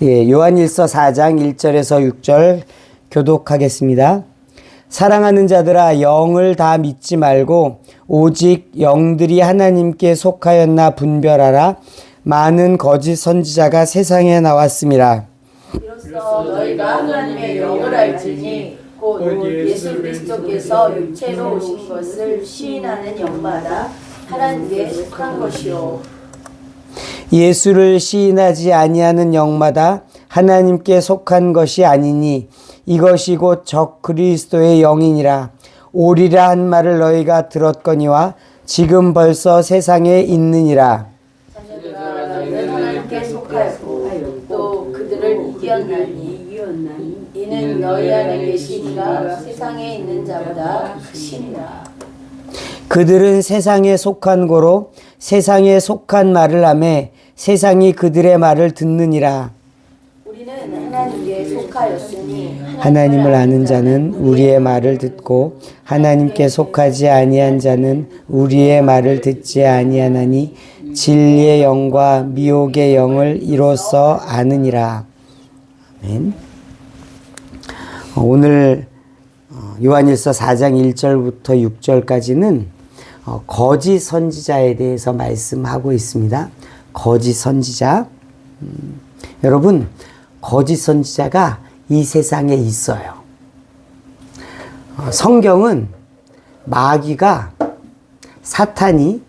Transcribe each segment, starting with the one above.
예, 요한일서 4장 1절에서 6절 교독하겠습니다. 사랑하는 자들아, 영을 다 믿지 말고 오직 영들이 하나님께 속하였나 분별하라. 많은 거짓 선지자가 세상에 나왔습니다. 이로써 너희가 하나님의 영을 알지니 곧 예수 그리스도께서 육체로 오신 것을 시인하는 영마다 하나님께 속한 것이요. 예수를 시인하지 아니하는 영마다 하나님께 속한 것이 아니니 이것이 곧 적 그리스도의 영이니라. 오리라 한 말을 너희가 들었거니와 지금 벌써 세상에 있느니라. 자녀들아, 너희는 하나님께 속하였고 또 그들을 이겼나니 이는 너희 안에 계시니가 세상에 있는 자보다 크시니라. 그들은 세상에 속한 고로 세상에 속한 말을 하매 세상이 그들의 말을 듣느니라. 우리는 하나님께 속하였으니 하나님을 아는 자는 우리의 말을 듣고 하나님께 속하지 아니한 자는 우리의 말을 듣지 아니하나니 진리의 영과 미혹의 영을 이로써 아느니라. 아멘. 오늘 요한일서 4장 1절부터 6절까지는 거짓 선지자에 대해서 말씀하고 있습니다. 거짓 선지자. 여러분, 거짓 선지자가 이 세상에 있어요. 성경은 마귀가, 사탄이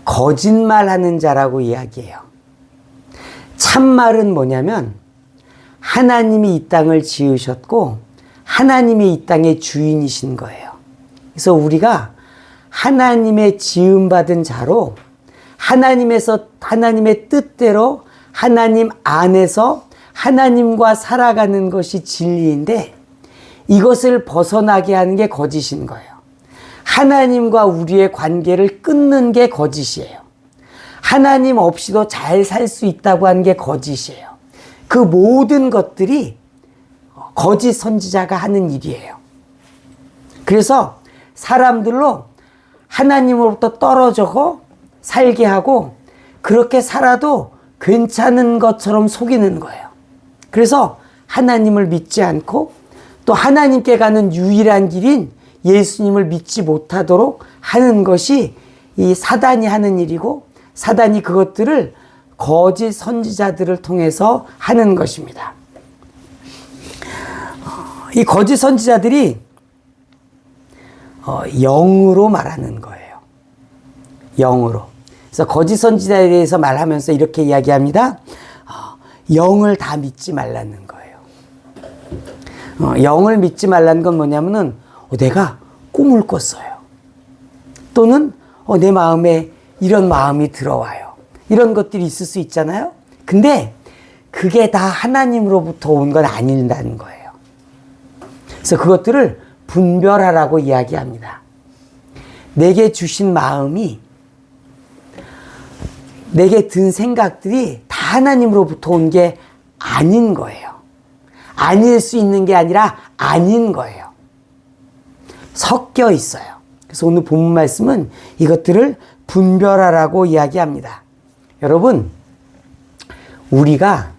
거짓말하는 자라고 이야기해요. 참말은 뭐냐면 하나님이 이 땅을 지으셨고 하나님이 이 땅의 주인이신 거예요. 그래서 우리가 하나님의 지음받은 자로 하나님의 뜻대로 하나님 안에서 하나님과 살아가는 것이 진리인데 이것을 벗어나게 하는 게 거짓인 거예요. 하나님과 우리의 관계를 끊는 게 거짓이에요. 하나님 없이도 잘 살 수 있다고 하는 게 거짓이에요. 그 모든 것들이 거짓 선지자가 하는 일이에요. 그래서 사람들로 하나님으로부터 떨어져 살게 하고 그렇게 살아도 괜찮은 것처럼 속이는 거예요. 그래서 하나님을 믿지 않고 또 하나님께 가는 유일한 길인 예수님을 믿지 못하도록 하는 것이 이 사단이 하는 일이고 사단이 그것들을 거짓 선지자들을 통해서 하는 것입니다. 이 거짓 선지자들이 영으로 말하는 거예요. 영으로. 그래서 거짓 선지자에 대해서 말하면서 이렇게 이야기합니다. 영을 다 믿지 말라는 거예요. 영을 믿지 말라는 건 뭐냐면은 내가 꿈을 꿨어요. 또는 내 마음에 이런 마음이 들어와요. 이런 것들이 있을 수 있잖아요. 근데 그게 다 하나님으로부터 온 건 아닌다는 거예요. 그래서 그것들을 분별하라고 이야기합니다. 내게 주신 마음이, 내게 든 생각들이 다 하나님으로부터 온 게 아닌 거예요. 아닐 수 있는 게 아니라 아닌 거예요. 섞여 있어요. 그래서 오늘 본문 말씀은 이것들을 분별하라고 이야기합니다. 여러분, 우리가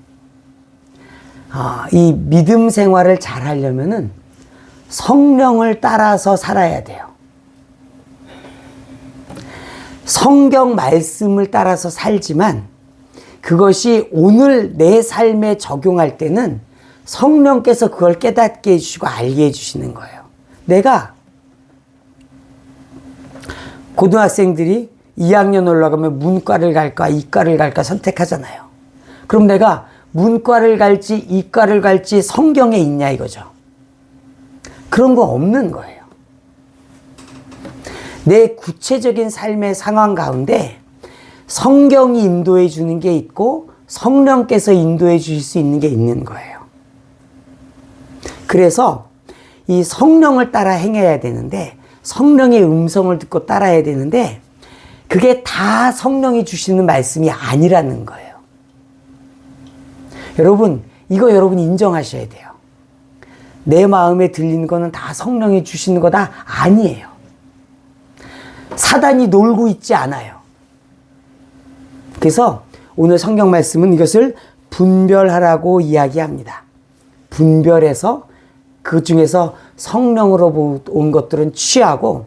이 믿음 생활을 잘 하려면은 성령을 따라서 살아야 돼요. 성경 말씀을 따라서 살지만 그것이 오늘 내 삶에 적용할 때는 성령께서 그걸 깨닫게 해주시고 알게 해주시는 거예요. 내가 고등학생들이 2학년 올라가면 문과를 갈까 이과를 갈까 선택하잖아요. 그럼 내가 문과를 갈지 이과를 갈지 성경에 있냐 이거죠. 그런 거 없는 거예요. 내 구체적인 삶의 상황 가운데 성경이 인도해 주는 게 있고 성령께서 인도해 주실 수 있는 게 있는 거예요. 그래서 이 성령을 따라 행해야 되는데 성령의 음성을 듣고 따라야 되는데 그게 다 성령이 주시는 말씀이 아니라는 거예요. 여러분, 이거 여러분 인정하셔야 돼요. 내 마음에 들리는 거는 다 성령이 주시는 거다 아니에요. 사단이 놀고 있지 않아요. 그래서 오늘 성경 말씀은 이것을 분별하라고 이야기합니다. 분별해서 그 중에서 성령으로 온 것들은 취하고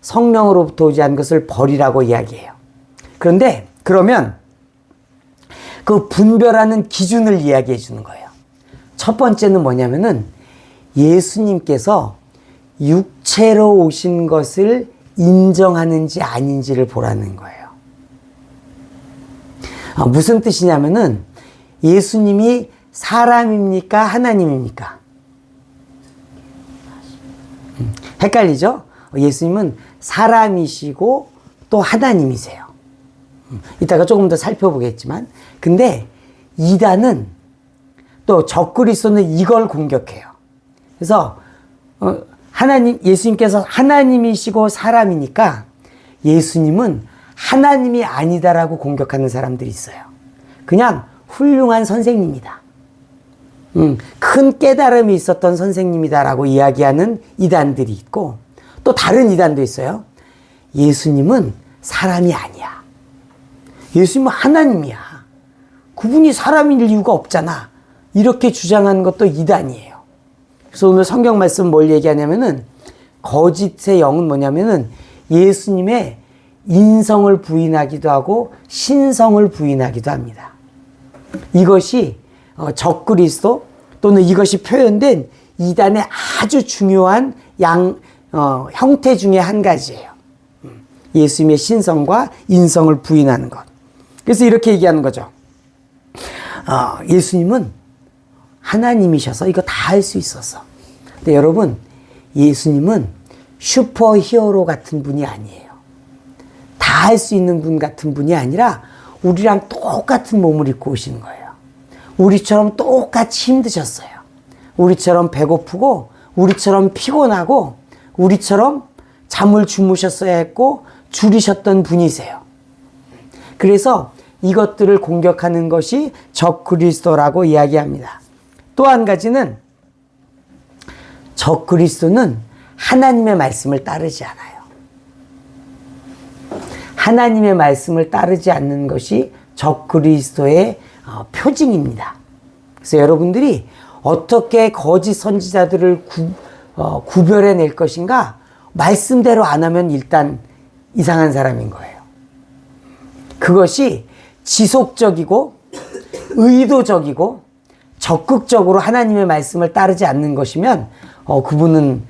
성령으로부터 오지 않은 것을 버리라고 이야기해요. 그런데 그러면 그 분별하는 기준을 이야기해 주는 거예요. 첫 번째는 뭐냐면은 예수님께서 육체로 오신 것을 인정하는지 아닌지를 보라는 거예요. 무슨 뜻이냐면은 예수님이 사람입니까? 하나님입니까? 헷갈리죠? 예수님은 사람이시고 또 하나님이세요. 이따가 조금 더 살펴보겠지만, 근데 이단은 또 적그리스도는 이걸 공격해요. 그래서 예수님께서 하나님이시고 사람이니까 예수님은 하나님이 아니다라고 공격하는 사람들이 있어요. 그냥 훌륭한 선생님이다. 큰 깨달음이 있었던 선생님이다라고 이야기하는 이단들이 있고, 또 다른 이단도 있어요. 예수님은 사람이 아니야. 예수님은 하나님이야. 그분이 사람일 이유가 없잖아. 이렇게 주장하는 것도 이단이에요. 그래서 오늘 성경 말씀 뭘 얘기하냐면은 거짓의 영은 뭐냐면은 예수님의 인성을 부인하기도 하고 신성을 부인하기도 합니다. 이것이 적그리스도 또는 이것이 표현된 이단의 아주 중요한 형태 중에 한 가지예요. 예수님의 신성과 인성을 부인하는 것. 그래서 이렇게 얘기하는 거죠. 예수님은 하나님이셔서 이거 다 할 수 있었어. 근데 여러분, 예수님은 슈퍼 히어로 같은 분이 아니에요. 다 할 수 있는 분 같은 분이 아니라 우리랑 똑같은 몸을 입고 오시는 거예요. 우리처럼 똑같이 힘드셨어요. 우리처럼 배고프고 우리처럼 피곤하고 우리처럼 잠을 주무셨어야 했고 줄이셨던 분이세요. 그래서 이것들을 공격하는 것이 적그리스도라고 이야기합니다. 또 한 가지는 적그리스도는 하나님의 말씀을 따르지 않아요. 하나님의 말씀을 따르지 않는 것이 적그리스도의 표징입니다. 그래서 여러분들이 어떻게 거짓 선지자들을 구별해낼 것인가? 말씀대로 안 하면 일단 이상한 사람인 거예요. 그것이 지속적이고 의도적이고 적극적으로 하나님의 말씀을 따르지 않는 것이면 그분은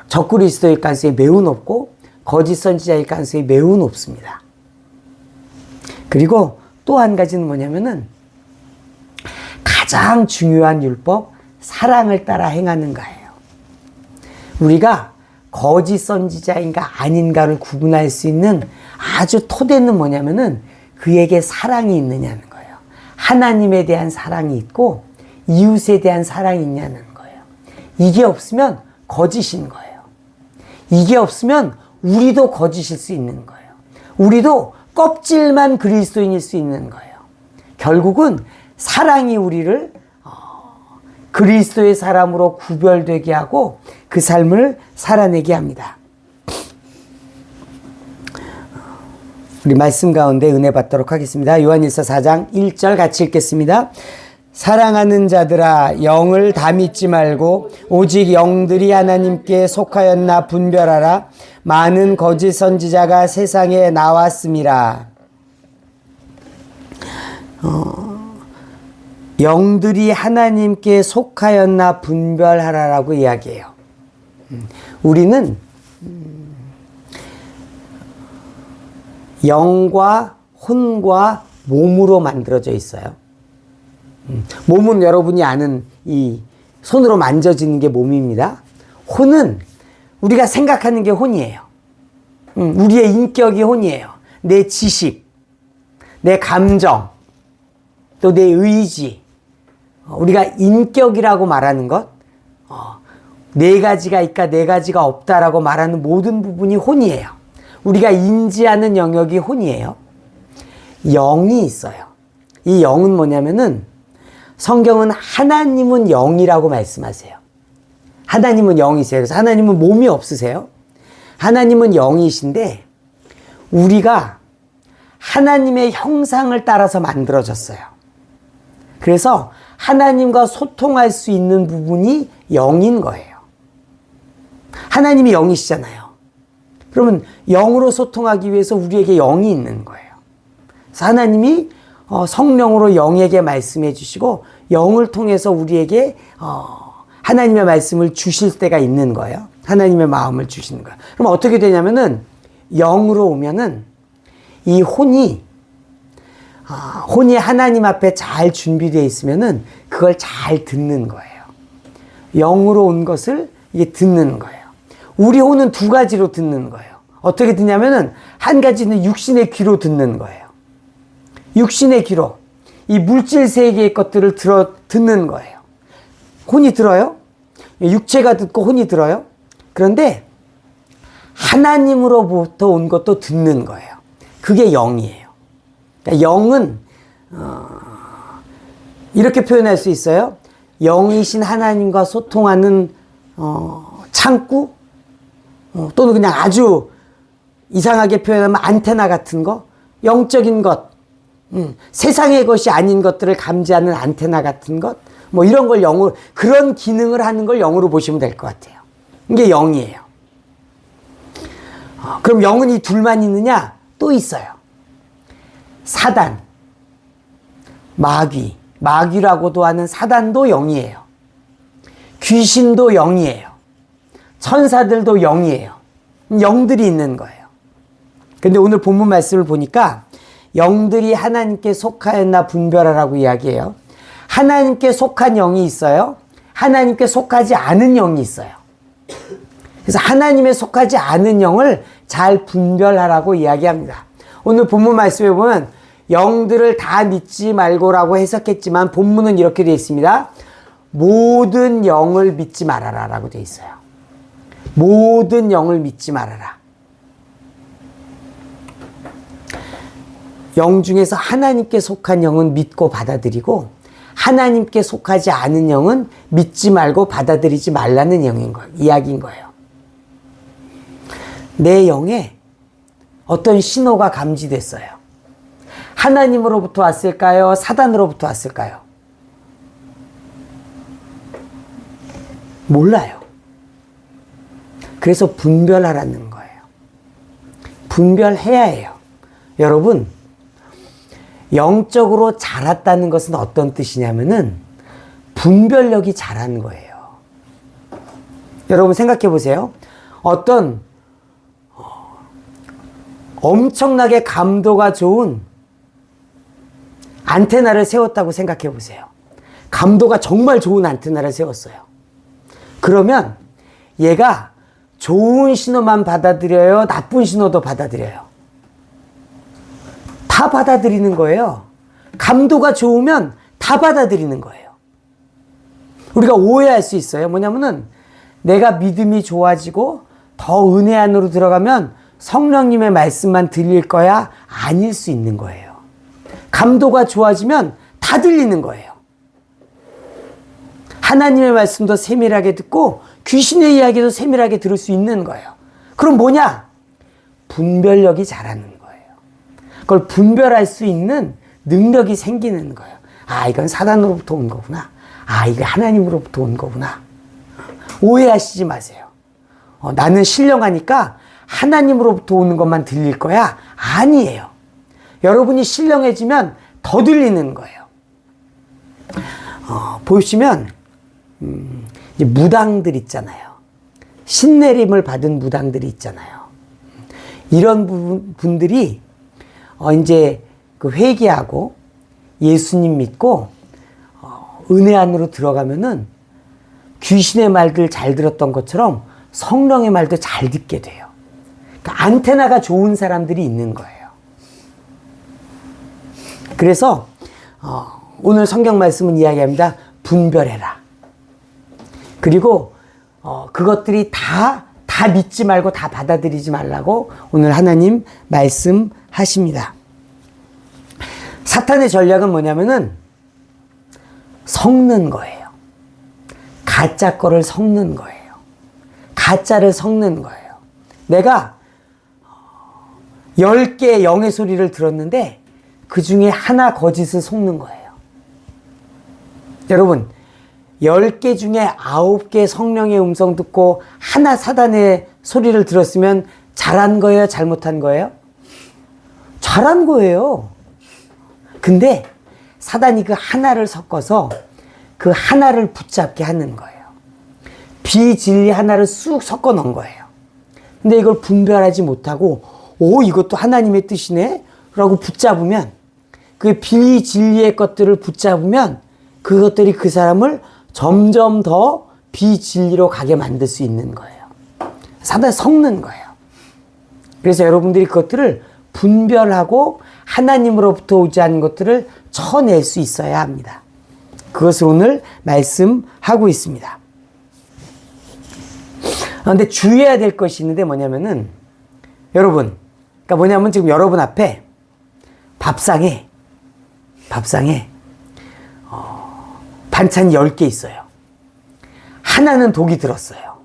적그리스도일 가능성이 매우 높고 거짓 선지자일 가능성이 매우 높습니다. 그리고 또 한 가지는 뭐냐면은 가장 중요한 율법, 사랑을 따라 행하는가예요. 우리가 거짓 선지자인가 아닌가를 구분할 수 있는 아주 토대는 뭐냐면은 그에게 사랑이 있느냐는 거예요. 하나님에 대한 사랑이 있고 이웃에 대한 사랑이 있냐는 거예요. 이게 없으면 거짓인 거예요. 이게 없으면 우리도 거짓일 수 있는 거예요. 우리도 껍질만 그리스도인일 수 있는 거예요. 결국은 사랑이 우리를 그리스도의 사람으로 구별되게 하고 그 삶을 살아내게 합니다. 우리 말씀 가운데 은혜 받도록 하겠습니다. 요한일서 4장 1절 같이 읽겠습니다. 사랑하는 자들아, 영을 다 믿지 말고 오직 영들이 하나님께 속하였나 분별하라. 많은 거짓 선지자가 세상에 나왔음이라. 영들이 하나님께 속하였나 분별하라라고 이야기해요. 우리는 영과 혼과 몸으로 만들어져 있어요. 몸은 여러분이 아는 이 손으로 만져지는 게 몸입니다. 혼은 우리가 생각하는 게 혼이에요. 우리의 인격이 혼이에요. 내 지식, 내 감정, 또 내 의지. 우리가 인격이라고 말하는 것, 네 가지가 있까 네 가지가 없다라고 말하는 모든 부분이 혼이에요. 우리가 인지하는 영역이 혼이에요. 영이 있어요. 이 영은 뭐냐면은 성경은 하나님은 영이라고 말씀하세요. 하나님은 영이세요. 그래서 하나님은 몸이 없으세요. 하나님은 영이신데 우리가 하나님의 형상을 따라서 만들어졌어요. 그래서 하나님과 소통할 수 있는 부분이 영인 거예요. 하나님이 영이시잖아요. 그러면 영으로 소통하기 위해서 우리에게 영이 있는 거예요. 그래서 하나님이 성령으로 영에게 말씀해 주시고 영을 통해서 우리에게 하나님의 말씀을 주실 때가 있는 거예요. 하나님의 마음을 주시는 거예요. 그럼 어떻게 되냐면은 영으로 오면은 이 혼이 하나님 앞에 잘 준비되어 있으면은 그걸 잘 듣는 거예요. 영으로 온 것을 이게 듣는 거예요. 우리 혼은 두 가지로 듣는 거예요. 어떻게 듣냐면은 한 가지는 육신의 귀로 듣는 거예요. 육신의 귀로 이 물질 세계의 것들을 듣는 거예요. 혼이 들어요? 육체가 듣고 혼이 들어요? 그런데 하나님으로부터 온 것도 듣는 거예요. 그게 영이에요. 그러니까 영은 이렇게 표현할 수 있어요. 영이신 하나님과 소통하는 창구 또는 그냥 아주 이상하게 표현하면 안테나 같은 거, 영적인 것, 세상의 것이 아닌 것들을 감지하는 안테나 같은 것, 뭐 이런 걸 영으로, 그런 기능을 하는 걸 영으로 보시면 될 것 같아요. 이게 영이에요. 그럼 영은 이 둘만 있느냐? 또 있어요. 사단, 마귀라고도 하는 사단도 영이에요. 귀신도 영이에요. 천사들도 영이에요. 영들이 있는 거예요. 근데 오늘 본문 말씀을 보니까 영들이 하나님께 속하였나 분별하라고 이야기해요. 하나님께 속한 영이 있어요. 하나님께 속하지 않은 영이 있어요. 그래서 하나님에 속하지 않은 영을 잘 분별하라고 이야기합니다. 오늘 본문 말씀에 보면 영들을 다 믿지 말고라고 해석했지만 본문은 이렇게 되어 있습니다. 모든 영을 믿지 말아라 라고 되어 있어요. 모든 영을 믿지 말아라. 영 중에서 하나님께 속한 영은 믿고 받아들이고 하나님께 속하지 않은 영은 믿지 말고 받아들이지 말라는 이야기인 거예요. 내 영에 어떤 신호가 감지됐어요. 하나님으로부터 왔을까요? 사단으로부터 왔을까요? 몰라요. 그래서 분별하라는 거예요. 분별해야 해요. 여러분, 영적으로 자랐다는 것은 어떤 뜻이냐면은 분별력이 자라는 거예요. 여러분 생각해 보세요. 어떤 엄청나게 감도가 좋은 안테나를 세웠다고 생각해 보세요. 감도가 정말 좋은 안테나를 세웠어요. 그러면 얘가 좋은 신호만 받아들여요? 나쁜 신호도 받아들여요? 다 받아들이는 거예요. 감도가 좋으면 다 받아들이는 거예요. 우리가 오해할 수 있어요. 뭐냐면은 내가 믿음이 좋아지고 더 은혜 안으로 들어가면 성령님의 말씀만 들릴 거야? 아닐 수 있는 거예요. 감도가 좋아지면 다 들리는 거예요. 하나님의 말씀도 세밀하게 듣고 귀신의 이야기도 세밀하게 들을 수 있는 거예요. 그럼 뭐냐? 분별력이 자라는 거예요. 그걸 분별할 수 있는 능력이 생기는 거예요. 아, 이건 사단으로부터 온 거구나. 아, 이거 하나님으로부터 온 거구나. 오해하시지 마세요. 나는 신령하니까 하나님으로부터 오는 것만 들릴 거야? 아니에요. 여러분이 신령해지면 더 들리는 거예요. 보시면 이제 무당들 있잖아요. 신내림을 받은 무당들이 있잖아요. 이런 분들이 이제 그 회개하고 예수님 믿고 은혜 안으로 들어가면은 귀신의 말들 잘 들었던 것처럼 성령의 말도 잘 듣게 돼요. 그러니까 안테나가 좋은 사람들이 있는 거예요. 그래서 오늘 성경 말씀은 이야기합니다. 분별해라. 그리고 그것들이 다 믿지 말고 다 받아들이지 말라고 오늘 하나님 말씀하십니다. 사탄의 전략은 뭐냐면은 섞는 거예요. 가짜 거를 섞는 거예요. 가짜를 섞는 거예요. 내가 10개의 영의 소리를 들었는데 그 중에 하나 거짓을 속는 거예요. 여러분, 10개 중에 9개 성령의 음성 듣고 하나 사단의 소리를 들었으면 잘한 거예요? 잘못한 거예요? 잘한 거예요. 근데 사단이 그 하나를 섞어서 그 하나를 붙잡게 하는 거예요. 비진리 하나를 쑥 섞어 넣은 거예요. 근데 이걸 분별하지 못하고 이것도 하나님의 뜻이네? 라고 붙잡으면, 그 비진리의 것들을 붙잡으면 그것들이 그 사람을 점점 더 비진리로 가게 만들 수 있는 거예요. 사단이 섞는 거예요. 그래서 여러분들이 그것들을 분별하고 하나님으로부터 오지 않은 것들을 쳐낼 수 있어야 합니다. 그것을 오늘 말씀하고 있습니다. 그런데 주의해야 될 것이 있는데 뭐냐면은, 여러분, 그러니까 뭐냐면 지금 여러분 앞에 밥상에 반찬이 10개 있어요. 하나는 독이 들었어요.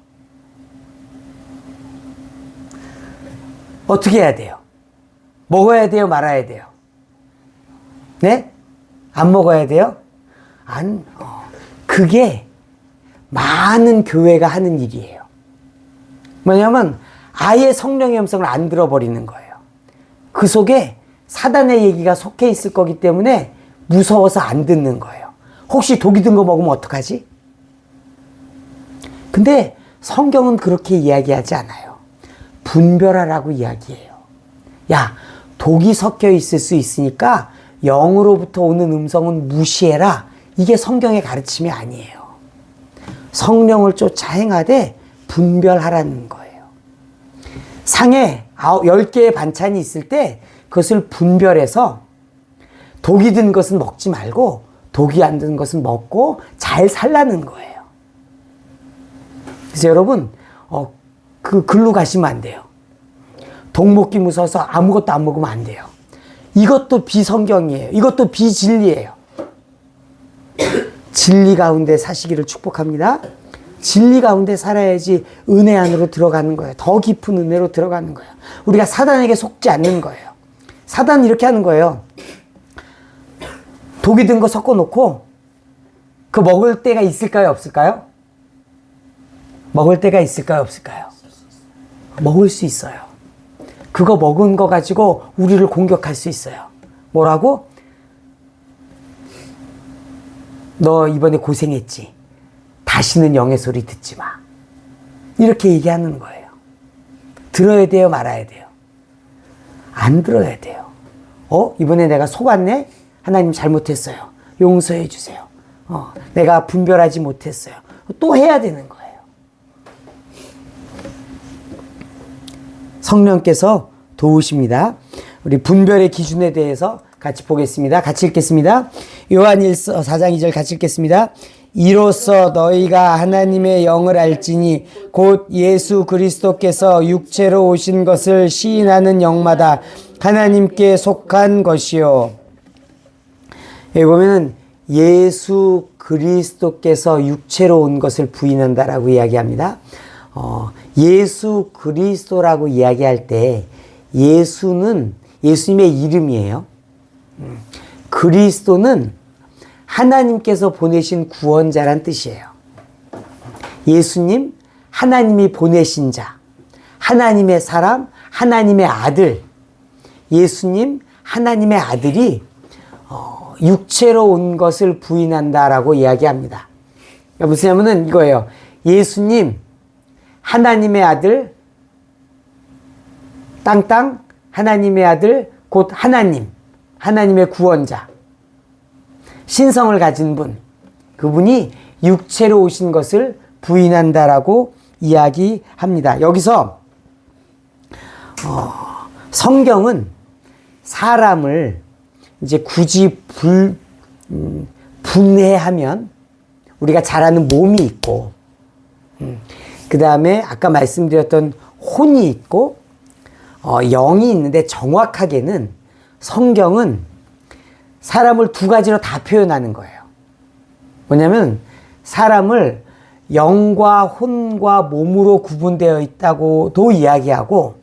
어떻게 해야 돼요? 먹어야 돼요? 말아야 돼요? 네? 안 먹어야 돼요? 그게 많은 교회가 하는 일이에요. 뭐냐면 아예 성령의 음성을 안 들어버리는 거예요. 그 속에 사단의 얘기가 속해 있을 거기 때문에 무서워서 안 듣는 거예요. 혹시 독이 든 거 먹으면 어떡하지? 근데 성경은 그렇게 이야기하지 않아요. 분별하라고 이야기해요. 야, 독이 섞여 있을 수 있으니까 영으로부터 오는 음성은 무시해라. 이게 성경의 가르침이 아니에요. 성령을 쫓아 행하되 분별하라는 거예요. 상에 10개의 반찬이 있을 때 그것을 분별해서 독이 든 것은 먹지 말고 독이 안 든 것은 먹고 잘 살라는 거예요. 그래서 여러분, 글로 가시면 안 돼요. 독 먹기 무서워서 아무것도 안 먹으면 안 돼요. 이것도 비성경이에요. 이것도 비진리예요. 진리 가운데 사시기를 축복합니다. 진리 가운데 살아야지 은혜 안으로 들어가는 거예요. 더 깊은 은혜로 들어가는 거예요. 우리가 사단에게 속지 않는 거예요. 사단은 이렇게 하는 거예요. 독이 든 거 섞어 놓고 그 먹을 때가 있을까요? 없을까요? 먹을 때가 있을까요? 없을까요? 먹을 수 있어요. 그거 먹은 거 가지고 우리를 공격할 수 있어요. 뭐라고? 너 이번에 고생했지? 다시는 영의 소리 듣지 마. 이렇게 얘기하는 거예요. 들어야 돼요? 말아야 돼요? 안 들어야 돼요. 이번에 내가 속았네? 하나님 잘못했어요. 용서해 주세요. 내가 분별하지 못했어요. 또 해야 되는 거예요. 성령께서 도우십니다. 우리 분별의 기준에 대해서 같이 보겠습니다. 같이 읽겠습니다. 요한일서 4장 2절 같이 읽겠습니다. 이로써 너희가 하나님의 영을 알지니 곧 예수 그리스도께서 육체로 오신 것을 시인하는 영마다 하나님께 속한 것이요. 여기 보면은 예수 그리스도께서 육체로 온 것을 부인한다라고 이야기합니다. 예수 그리스도라고 이야기할 때 예수는 예수님의 이름이에요. 그리스도는 하나님께서 보내신 구원자란 뜻이에요. 예수님, 하나님이 보내신 자, 하나님의 사람, 하나님의 아들. 예수님, 하나님의 아들이 육체로 온 것을 부인한다라고 이야기합니다. 무슨 이거예요. 예수님, 하나님의 아들, 땅땅, 하나님의 아들, 곧 하나님, 하나님의 구원자, 신성을 가진 분, 그분이 육체로 오신 것을 부인한다라고 이야기합니다. 여기서 성경은 사람을 이제 굳이 분해하면 우리가 잘 아는 몸이 있고, 그 다음에 아까 말씀드렸던 혼이 있고, 영이 있는데 정확하게는 성경은 사람을 두 가지로 다 표현하는 거예요. 뭐냐면 사람을 영과 혼과 몸으로 구분되어 있다고도 이야기하고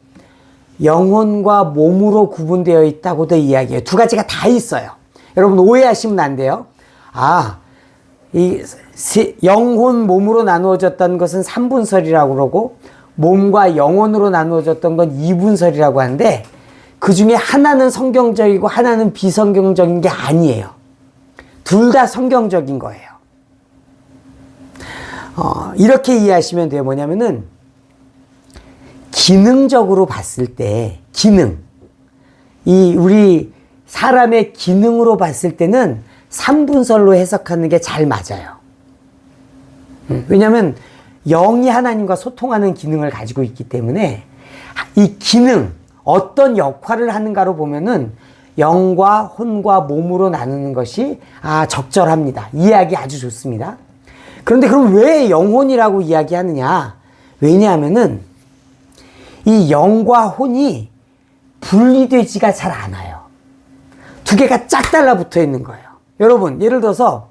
영혼과 몸으로 구분되어 있다고도 이야기해요. 두 가지가 다 있어요. 여러분 오해하시면 안 돼요. 영혼 몸으로 나누어졌던 것은 3분설이라고 그러고 몸과 영혼으로 나누어졌던 건 2분설이라고 하는데 그 중에 하나는 성경적이고 하나는 비성경적인 게 아니에요. 둘 다 성경적인 거예요. 이렇게 이해하시면 돼요. 뭐냐면은 기능적으로 봤을 때 우리 사람의 기능으로 봤을 때는 3분설로 해석하는 게 잘 맞아요. 왜냐하면 영이 하나님과 소통하는 기능을 가지고 있기 때문에 이 기능, 어떤 역할을 하는가로 보면은 영과 혼과 몸으로 나누는 것이 적절합니다. 이해하기 아주 좋습니다. 그런데 그럼 왜 영혼이라고 이야기하느냐? 왜냐하면은 이 영과 혼이 분리되지가 잘 않아요. 두 개가 짝 달라붙어 있는 거예요. 여러분, 예를 들어서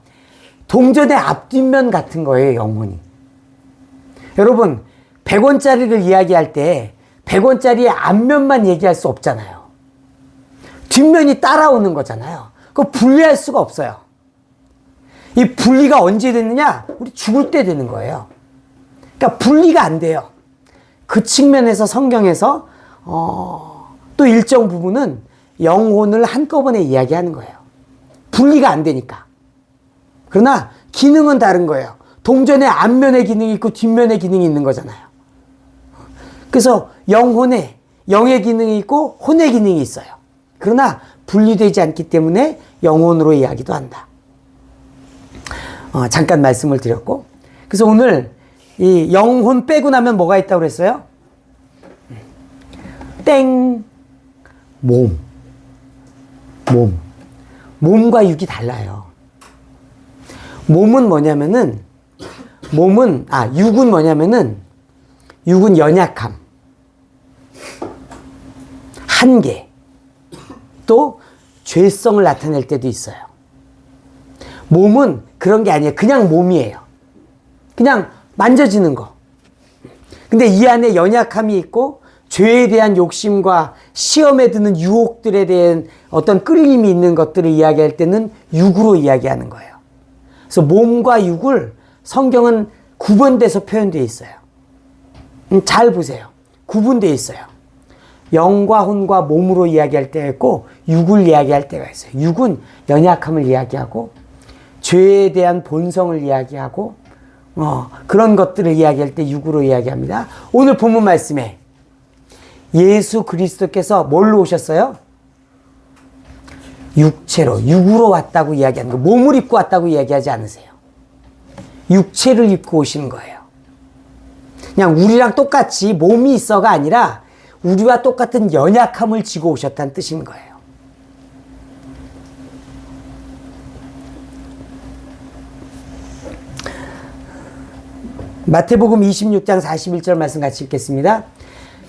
동전의 앞뒷면 같은 거예요, 영혼이. 여러분, 100원짜리를 이야기할 때 100원짜리의 앞면만 얘기할 수 없잖아요. 뒷면이 따라오는 거잖아요. 그거 분리할 수가 없어요. 이 분리가 언제 됐느냐? 우리 죽을 때 되는 거예요. 그러니까 분리가 안 돼요. 그 측면에서 성경에서 또 일정 부분은 영혼을 한꺼번에 이야기하는 거예요. 분리가 안 되니까. 그러나 기능은 다른 거예요. 동전의 앞면에 기능이 있고 뒷면에 기능이 있는 거잖아요. 그래서 영의 기능이 있고 혼의 기능이 있어요. 그러나 분리되지 않기 때문에 영혼으로 이야기도 한다. 잠깐 말씀을 드렸고, 그래서 오늘 이 영혼 빼고 나면 뭐가 있다고 그랬어요? 몸과 육이 달라요. 육은 뭐냐면은 육은 연약함, 한계, 또 죄성을 나타낼 때도 있어요. 몸은 그런 게 아니에요. 그냥 몸이에요. 그냥 만져지는 거. 근데 이 안에 연약함이 있고 죄에 대한 욕심과 시험에 드는 유혹들에 대한 어떤 끌림이 있는 것들을 이야기할 때는 육으로 이야기하는 거예요. 그래서 몸과 육을 성경은 구분돼서 표현되어 있어요. 잘 보세요. 구분되어 있어요. 영과 혼과 몸으로 이야기할 때가 있고 육을 이야기할 때가 있어요. 육은 연약함을 이야기하고 죄에 대한 본성을 이야기하고 그런 것들을 이야기할 때 육으로 이야기합니다. 오늘 본문 말씀에 예수 그리스도께서 뭘로 오셨어요? 육으로 왔다고 이야기하는 거. 몸을 입고 왔다고 이야기하지 않으세요. 육체를 입고 오시는 거예요. 그냥 우리랑 똑같이 몸이 있어가 아니라 우리와 똑같은 연약함을 지고 오셨다는 뜻인 거예요. 마태복음 26장 41절 말씀 같이 읽겠습니다.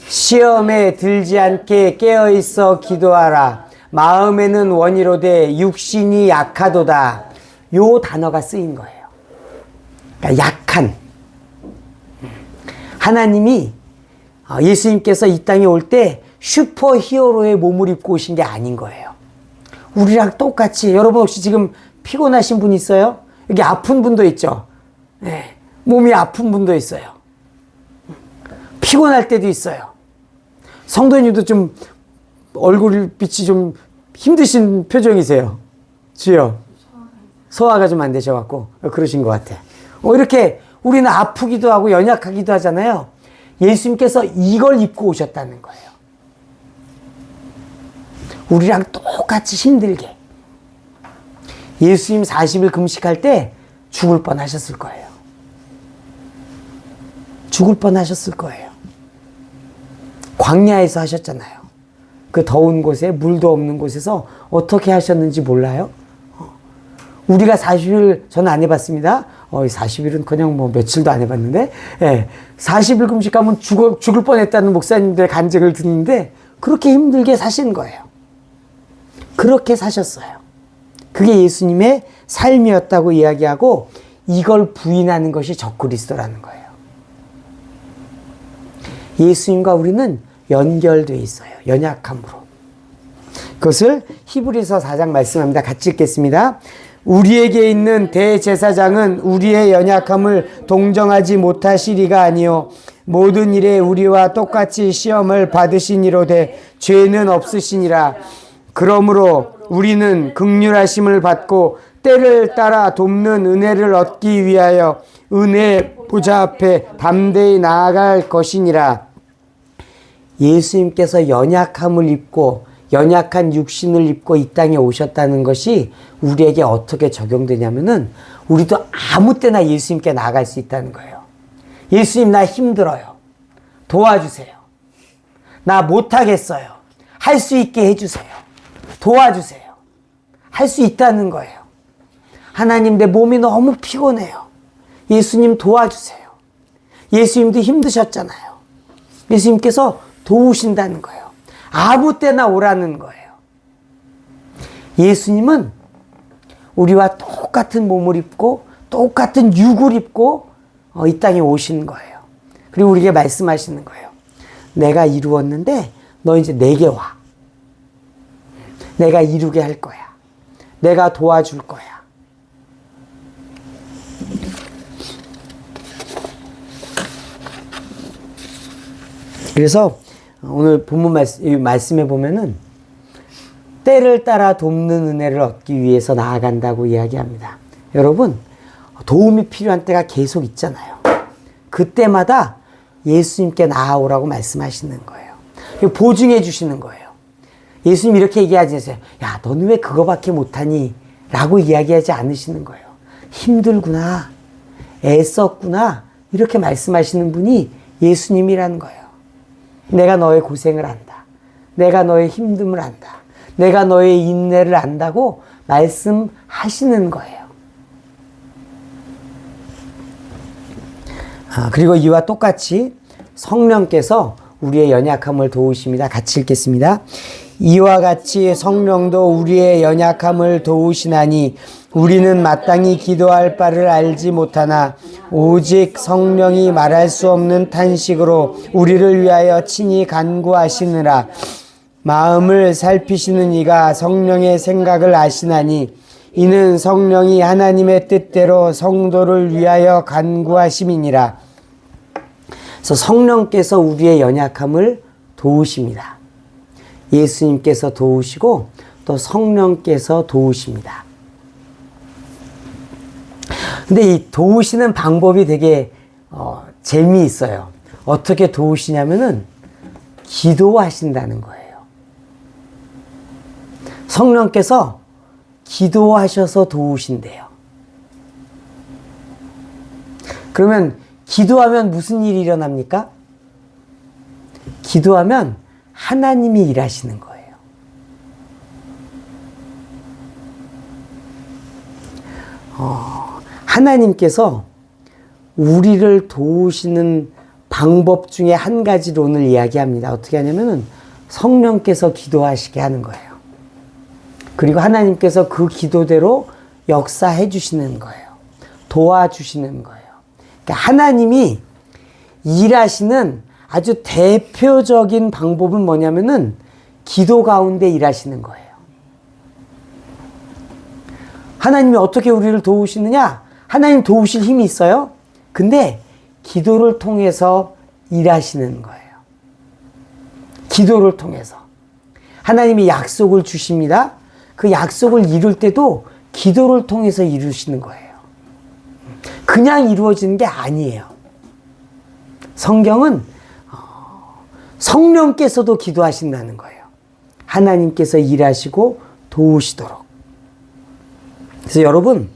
시험에 들지 않게 깨어있어 기도하라. 마음에는 원이로되 육신이 약하도다. 요 단어가 쓰인 거예요. 그러니까 약한. 하나님이 예수님께서 이 땅에 올 때 슈퍼 히어로의 몸을 입고 오신 게 아닌 거예요. 우리랑 똑같이. 여러분 혹시 지금 피곤하신 분 있어요? 여기 아픈 분도 있죠? 네. 몸이 아픈 분도 있어요. 피곤할 때도 있어요. 성도님도 좀 얼굴빛이 좀 힘드신 표정이세요. 주여. 소화가 좀 안 되셔갖고 그러신 것 같아. 이렇게 우리는 아프기도 하고 연약하기도 하잖아요. 예수님께서 이걸 입고 오셨다는 거예요. 우리랑 똑같이 힘들게. 예수님 40일 금식할 때 죽을 뻔하셨을 거예요. 죽을 뻔하셨을 거예요. 광야에서 하셨잖아요. 그 더운 곳에 물도 없는 곳에서 어떻게 하셨는지 몰라요? 우리가 40일 저는 안 해봤습니다. 40일은 그냥 뭐 며칠도 안 해봤는데 40일 금식하면 죽을 뻔했다는 목사님들의 간증을 듣는데 그렇게 힘들게 사신 거예요. 그렇게 사셨어요. 그게 예수님의 삶이었다고 이야기하고 이걸 부인하는 것이 적그리스도라는 거예요. 예수님과 우리는 연결되어 있어요. 연약함으로. 그것을 히브리서 4장 말씀합니다. 같이 읽겠습니다. 우리에게 있는 대제사장은 우리의 연약함을 동정하지 못하시리가 아니요 모든 일에 우리와 똑같이 시험을 받으시니로되 죄는 없으시니라. 그러므로 우리는 긍휼하심을 받고 때를 따라 돕는 은혜를 얻기 위하여 은혜 보좌 앞에 담대히 나아갈 것이니라. 예수님께서 연약함을 입고 연약한 육신을 입고 이 땅에 오셨다는 것이 우리에게 어떻게 적용되냐면은 우리도 아무 때나 예수님께 나아갈 수 있다는 거예요. 예수님, 나 힘들어요. 도와주세요. 나 못하겠어요. 할 수 있게 해주세요. 도와주세요. 할 수 있다는 거예요. 하나님, 내 몸이 너무 피곤해요. 예수님 도와주세요. 예수님도 힘드셨잖아요. 예수님께서 도우신다는 거예요. 아무 때나 오라는 거예요. 예수님은 우리와 똑같은 몸을 입고 똑같은 육을 입고 이 땅에 오신 거예요. 그리고 우리에게 말씀하시는 거예요. 내가 이루었는데 너 이제 내게 와. 내가 이루게 할 거야. 내가 도와줄 거야. 그래서 오늘 본문 말씀에 보면은 때를 따라 돕는 은혜를 얻기 위해서 나아간다고 이야기합니다. 여러분, 도움이 필요한 때가 계속 있잖아요. 그때마다 예수님께 나아오라고 말씀하시는 거예요. 보증해 주시는 거예요. 예수님 이렇게 얘기하지 않으세요. 야, 너는 왜 그거밖에 못하니? 라고 이야기하지 않으시는 거예요. 힘들구나. 애썼구나. 이렇게 말씀하시는 분이 예수님이라는 거예요. 내가 너의 고생을 안다. 내가 너의 힘듦을 안다. 내가 너의 인내를 안다고 말씀하시는 거예요. 그리고 이와 똑같이 성령께서 우리의 연약함을 도우십니다. 같이 읽겠습니다. 이와 같이 성령도 우리의 연약함을 도우시나니 우리는 마땅히 기도할 바를 알지 못하나 오직 성령이 말할 수 없는 탄식으로 우리를 위하여 친히 간구하시느라. 마음을 살피시는 이가 성령의 생각을 아시나니 이는 성령이 하나님의 뜻대로 성도를 위하여 간구하심이니라. 그래서 성령께서 우리의 연약함을 도우십니다. 예수님께서 도우시고 또 성령께서 도우십니다. 근데 이 도우시는 방법이 되게 재미있어요. 어떻게 도우시냐면은 기도하신다는 거예요. 성령께서 기도하셔서 도우신대요. 그러면 기도하면 무슨 일이 일어납니까? 기도하면 하나님이 일하시는 거예요. 하나님께서 우리를 도우시는 방법 중에 한 가지를 오늘 이야기합니다. 어떻게 하냐면은 성령께서 기도하시게 하는 거예요. 그리고 하나님께서 그 기도대로 역사해 주시는 거예요. 도와주시는 거예요. 그러니까 하나님이 일하시는 아주 대표적인 방법은 뭐냐면은 기도 가운데 일하시는 거예요. 하나님이 어떻게 우리를 도우시느냐? 하나님 도우실 힘이 있어요. 근데 기도를 통해서 일하시는 거예요. 기도를 통해서. 하나님이 약속을 주십니다. 그 약속을 이룰 때도 기도를 통해서 이루시는 거예요. 그냥 이루어지는 게 아니에요. 성경은 성령께서도 기도하신다는 거예요. 하나님께서 일하시고 도우시도록. 그래서 여러분,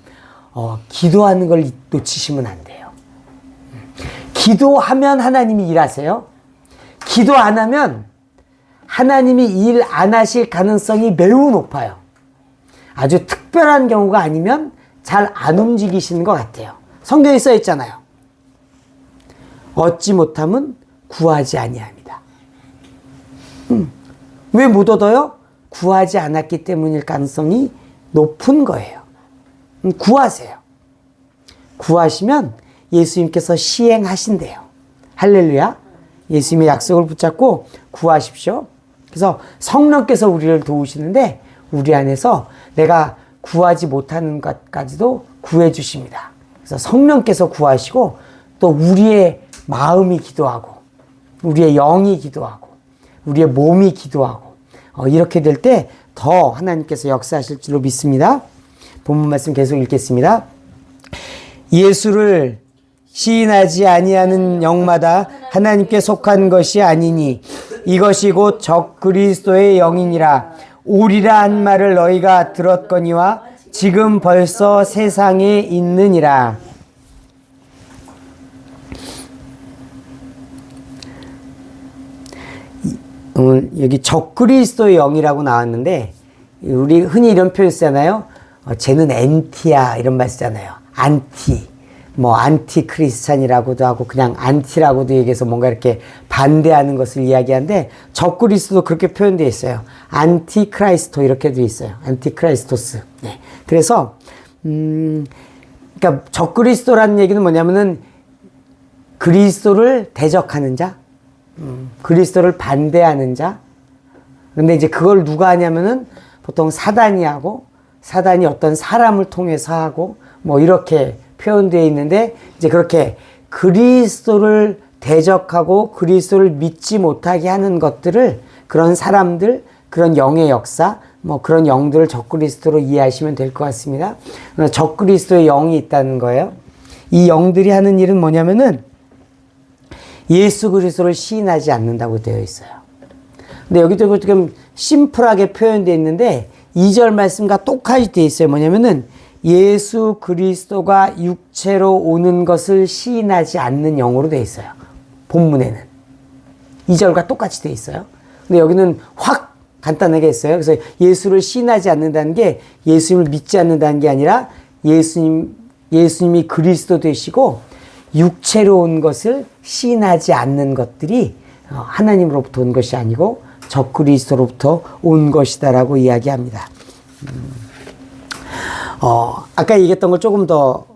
기도하는 걸 놓치시면 안 돼요. 기도하면 하나님이 일하세요. 기도 안 하면 하나님이 일 안 하실 가능성이 매우 높아요. 아주 특별한 경우가 아니면 잘 안 움직이시는 것 같아요. 성경에 써 있잖아요. 얻지 못함은 구하지 아니합니다. 왜 못 얻어요? 구하지 않았기 때문일 가능성이 높은 거예요. 구하세요. 구하시면 예수님께서 시행하신대요. 할렐루야. 예수님의 약속을 붙잡고 구하십시오. 그래서 성령께서 우리를 도우시는데 우리 안에서 내가 구하지 못하는 것까지도 구해 주십니다. 그래서 성령께서 구하시고 또 우리의 마음이 기도하고 우리의 영이 기도하고 우리의 몸이 기도하고 이렇게 될 때 더 하나님께서 역사하실 줄로 믿습니다. 본문 말씀 계속 읽겠습니다. 예수를 시인하지 아니하는 영마다 하나님께 속한 것이 아니니 이것이 곧 적 그리스도의 영이니라. 오리라 한 말을 너희가 들었거니와 지금 벌써 세상에 있느니라. 오늘 여기 적 그리스도의 영이라고 나왔는데 우리 흔히 이런 표현 쓰잖아요. 쟤는 엔티야 이런 말 쓰잖아요. 안티, 뭐 안티 크리스찬이라고도 하고 그냥 안티라고도 얘기해서 뭔가 이렇게 반대하는 것을 이야기하는데 적 그리스도 그렇게 표현되어 있어요. 안티 크라이스토 이렇게 되어 있어요. 안티 크라이스토스. 네. 그래서 그러니까 적 그리스도라는 얘기는 뭐냐면은 그리스도를 대적하는 자, 그리스도를 반대하는 자. 근데 이제 그걸 누가 하냐면은 보통 사단이 하고 사단이 어떤 사람을 통해서 하고 뭐 이렇게 표현되어 있는데 이제 그렇게 그리스도를 대적하고 그리스도를 믿지 못하게 하는 것들을 그런 사람들, 그런 영의 역사, 뭐 그런 영들을 적그리스도로 이해하시면 될 것 같습니다. 적그리스도의 영이 있다는 거예요. 이 영들이 하는 일은 뭐냐면은 예수 그리스도를 시인하지 않는다고 되어 있어요. 근데 여기도 지금 심플하게 표현되어 있는데 2절 말씀과 똑같이 되어 있어요. 뭐냐면은 예수 그리스도가 육체로 오는 것을 시인하지 않는 영어로 되어 있어요. 본문에는 2절과 똑같이 되어 있어요. 근데 여기는 확 간단하게 했어요. 그래서 예수를 시인하지 않는다는 게 예수님을 믿지 않는다는 게 아니라 예수님이 그리스도 되시고 육체로 온 것을 시인하지 않는 것들이 하나님으로부터 온 것이 아니고 적그리스도로부터 온 것이다라고 이야기합니다. 아까 얘기했던 걸 조금 더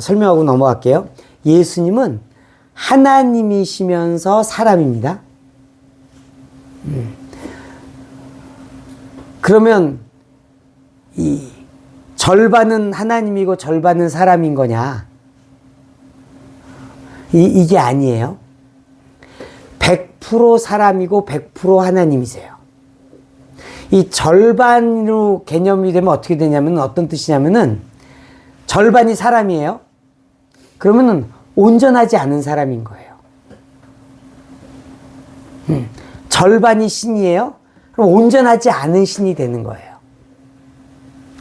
설명하고 넘어갈게요. 예수님은 하나님이시면서 사람입니다. 그러면 이 절반은 하나님이고 절반은 사람인 거냐? 이게 아니에요. 100% 사람이고 100% 하나님이세요. 이 절반으로 개념이 되면 어떻게 되냐면 어떤 뜻이냐면은 절반이 사람이에요. 그러면은 온전하지 않은 사람인 거예요. 절반이 신이에요. 그럼 온전하지 않은 신이 되는 거예요.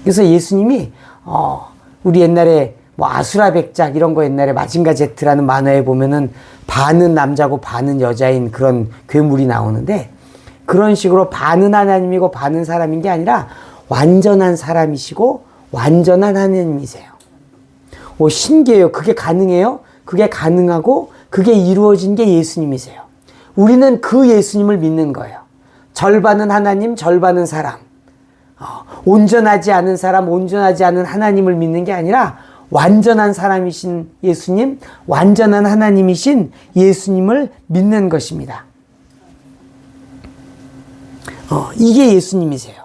그래서 예수님이 우리 옛날에 뭐 아수라백작 이런 거 옛날에 마징가 제트라는 만화에 보면은 반은 남자고 반은 여자인 그런 괴물이 나오는데 그런 식으로 반은 하나님이고 반은 사람인 게 아니라 완전한 사람이시고 완전한 하나님이세요. 신기해요. 그게 가능해요? 그게 가능하고 그게 이루어진 게 예수님이세요. 우리는 그 예수님을 믿는 거예요. 절반은 하나님, 절반은 사람. 온전하지 않은 사람, 온전하지 않은 하나님을 믿는 게 아니라 완전한 사람이신 예수님, 완전한 하나님이신 예수님을 믿는 것입니다. 이게 예수님이세요.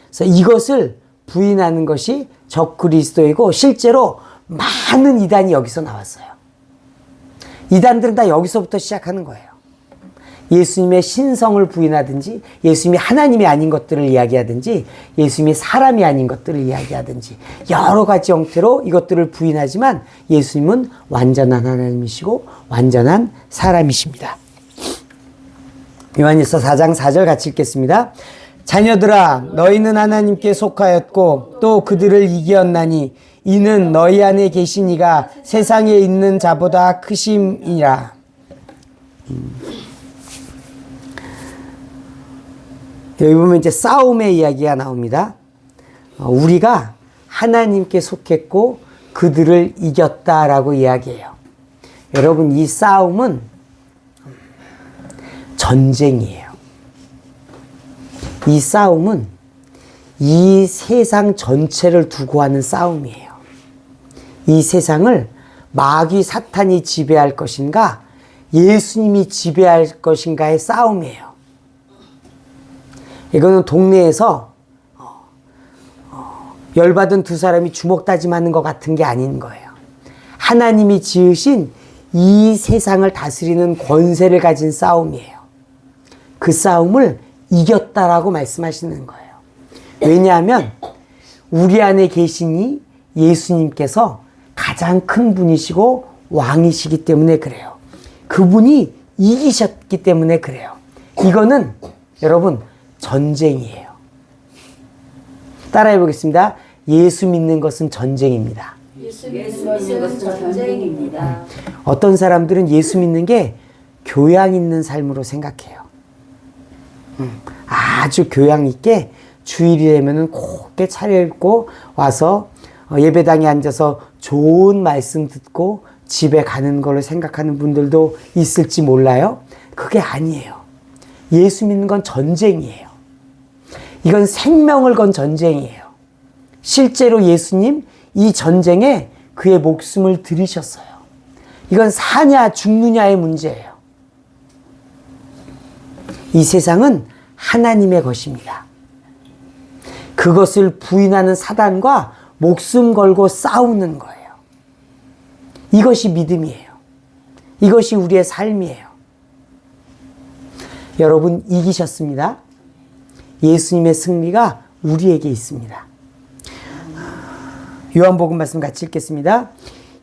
그래서 이것을 부인하는 것이 적그리스도이고 실제로 많은 이단이 여기서 나왔어요. 이단들은 다 여기서부터 시작하는 거예요. 예수님의 신성을 부인하든지 예수님이 하나님이 아닌 것들을 이야기하든지 예수님이 사람이 아닌 것들을 이야기하든지 여러 가지 형태로 이것들을 부인하지만 예수님은 완전한 하나님이시고 완전한 사람이십니다. 요한일서 4장 4절 같이 읽겠습니다. 자녀들아 너희는 하나님께 속하였고 또 그들을 이기었나니 이는 너희 안에 계신 이가 세상에 있는 자보다 크심이라. 여기 보면 이제 싸움의 이야기가 나옵니다. 우리가 하나님께 속했고 그들을 이겼다라고 이야기해요. 여러분 이 싸움은 전쟁이에요. 이 싸움은 이 세상 전체를 두고 하는 싸움이에요. 이 세상을 마귀 사탄이 지배할 것인가 예수님이 지배할 것인가의 싸움이에요. 이거는 동네에서 열받은 두 사람이 주먹다짐하는 것 같은 게 아닌 거예요. 하나님이 지으신 이 세상을 다스리는 권세를 가진 싸움이에요. 그 싸움을 이겼다라고 말씀하시는 거예요. 왜냐하면 우리 안에 계시니 예수님께서 가장 큰 분이시고 왕이시기 때문에 그래요. 그분이 이기셨기 때문에 그래요. 이거는 여러분 전쟁이에요. 따라해 보겠습니다. 예수 믿는 것은 전쟁입니다. 예수 믿는 것은 전쟁입니다. 어떤 사람들은 예수 믿는 게 교양 있는 삶으로 생각해요. 아주 교양 있게 주일이 되면은 곱게 차려입고 와서 예배당에 앉아서 좋은 말씀 듣고 집에 가는 걸로 생각하는 분들도 있을지 몰라요. 그게 아니에요. 예수 믿는 건 전쟁이에요. 이건 생명을 건 전쟁이에요. 실제로 예수님 이 전쟁에 그의 목숨을 들이셨어요. 이건 사냐 죽느냐의 문제예요. 이 세상은 하나님의 것입니다. 그것을 부인하는 사단과 목숨 걸고 싸우는 거예요. 이것이 믿음이에요. 이것이 우리의 삶이에요. 여러분 이기셨습니다. 예수님의 승리가 우리에게 있습니다. 요한복음 말씀 같이 읽겠습니다.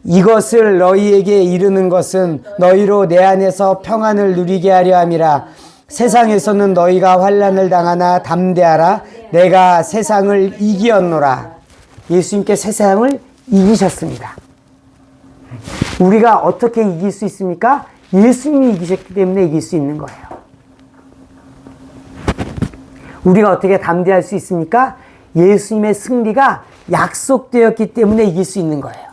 이것을 너희에게 이르는 것은 너희로 내 안에서 평안을 누리게 하려 함이라. 세상에서는 너희가 환난을 당하나 담대하라. 내가 세상을 이기었노라. 예수님께 세상을 이기셨습니다. 우리가 어떻게 이길 수 있습니까? 예수님이 이기셨기 때문에 이길 수 있는 거예요. 우리가 어떻게 담대할 수 있습니까? 예수님의 승리가 약속되었기 때문에 이길 수 있는 거예요.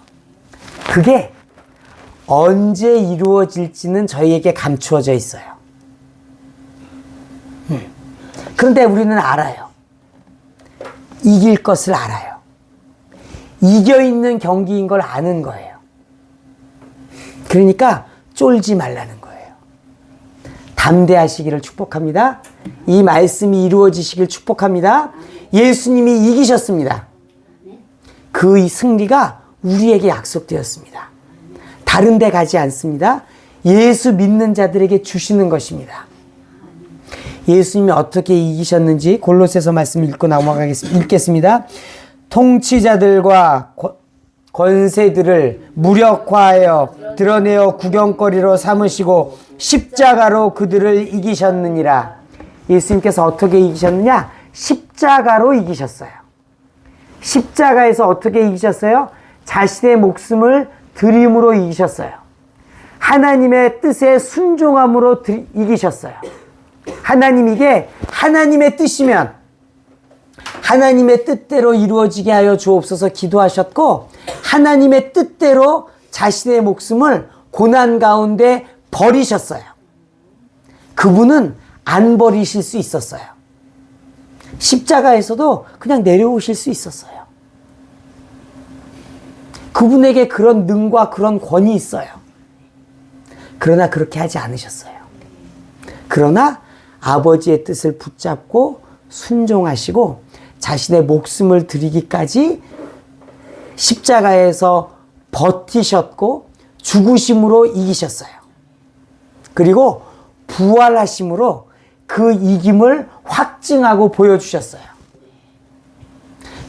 그게 언제 이루어질지는 저희에게 감추어져 있어요. 그런데 우리는 알아요. 이길 것을 알아요. 이겨있는 경기인 걸 아는 거예요. 그러니까 쫄지 말라는 거예요. 담대하시기를 축복합니다. 이 말씀이 이루어지시길 축복합니다. 예수님이 이기셨습니다. 그 승리가 우리에게 약속되었습니다. 다른 데 가지 않습니다. 예수 믿는 자들에게 주시는 것입니다. 예수님이 어떻게 이기셨는지 골로새서 말씀 읽고 읽겠습니다. 통치자들과 권세들을 무력화하여 드러내어 구경거리로 삼으시고 십자가로 그들을 이기셨느니라. 예수님께서 어떻게 이기셨느냐? 십자가로 이기셨어요. 십자가에서 어떻게 이기셨어요? 자신의 목숨을 드림으로 이기셨어요. 하나님의 뜻에 순종함으로 이기셨어요. 이게 하나님의 뜻이면 하나님의 뜻대로 이루어지게 하여 주옵소서 기도하셨고, 하나님의 뜻대로 자신의 목숨을 고난 가운데 버리셨어요. 그분은 안 버리실 수 있었어요. 십자가에서도 그냥 내려오실 수 있었어요. 그분에게 그런 능과 그런 권이 있어요. 그러나 그렇게 하지 않으셨어요. 그러나 아버지의 뜻을 붙잡고 순종하시고 자신의 목숨을 드리기까지 십자가에서 버티셨고 죽으심으로 이기셨어요. 그리고 부활하심으로 그 이김을 확증하고 보여주셨어요.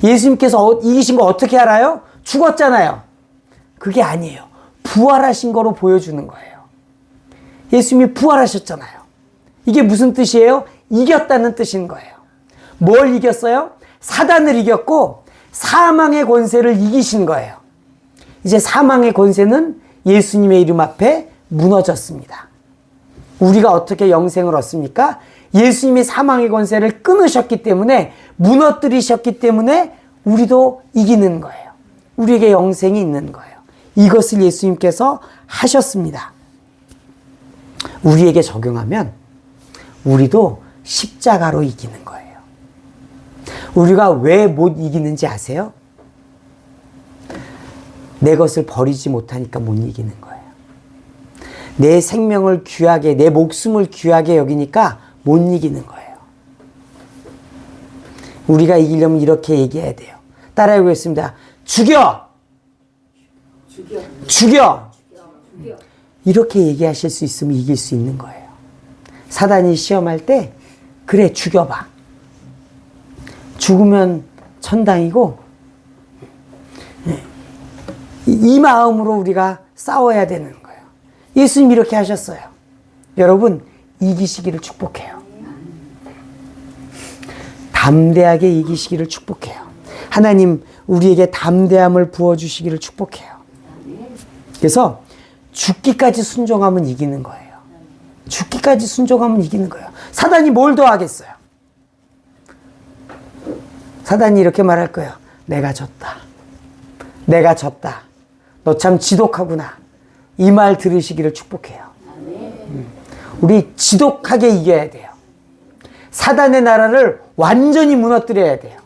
예수님께서 이기신 거 어떻게 알아요? 죽었잖아요. 그게 아니에요. 부활하신 거로 보여주는 거예요. 예수님이 부활하셨잖아요. 이게 무슨 뜻이에요? 이겼다는 뜻인 거예요. 뭘 이겼어요? 사단을 이겼고 사망의 권세를 이기신 거예요. 이제 사망의 권세는 예수님의 이름 앞에 무너졌습니다. 우리가 어떻게 영생을 얻습니까? 예수님이 사망의 권세를 끊으셨기 때문에, 무너뜨리셨기 때문에 우리도 이기는 거예요. 우리에게 영생이 있는 거예요. 이것을 예수님께서 하셨습니다. 우리에게 적용하면 우리도 십자가로 이기는 거예요. 우리가 왜 못 이기는지 아세요? 내 것을 버리지 못하니까 못 이기는 거예요. 내 생명을 귀하게, 내 목숨을 귀하게 여기니까 못 이기는 거예요. 우리가 이기려면 이렇게 얘기해야 돼요. 따라해 보겠습니다. 죽여! 죽여. 죽여! 죽여. 이렇게 얘기하실 수 있으면 이길 수 있는 거예요. 사단이 시험할 때 그래 죽여봐. 죽으면 천당이고 이 마음으로 우리가 싸워야 되는 거예요. 예수님 이렇게 하셨어요. 여러분 이기시기를 축복해요. 담대하게 이기시기를 축복해요. 하나님 우리에게 담대함을 부어주시기를 축복해요. 그래서 죽기까지 순종하면 이기는 거예요. 죽기까지 순종하면 이기는 거예요. 사단이 뭘 더 하겠어요? 사단이 이렇게 말할 거예요. 내가 졌다. 내가 졌다. 너 참 지독하구나. 이 말 들으시기를 축복해요. 우리 지독하게 이겨야 돼요. 사단의 나라를 완전히 무너뜨려야 돼요.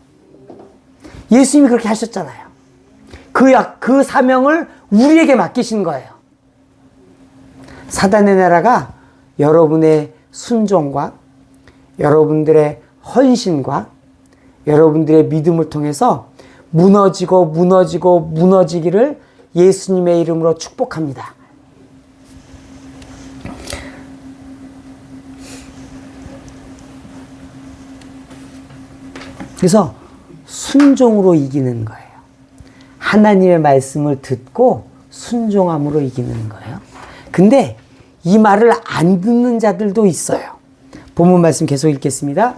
예수님이 그렇게 하셨잖아요. 그 사명을 우리에게 맡기신 거예요. 사단의 나라가 여러분의 순종과 여러분들의 헌신과 여러분들의 믿음을 통해서 무너지기를 예수님의 이름으로 축복합니다. 그래서 순종으로 이기는 거예요. 하나님의 말씀을 듣고 순종함으로 이기는 거예요. 근데 이 말을 안 듣는 자들도 있어요. 본문 말씀 계속 읽겠습니다.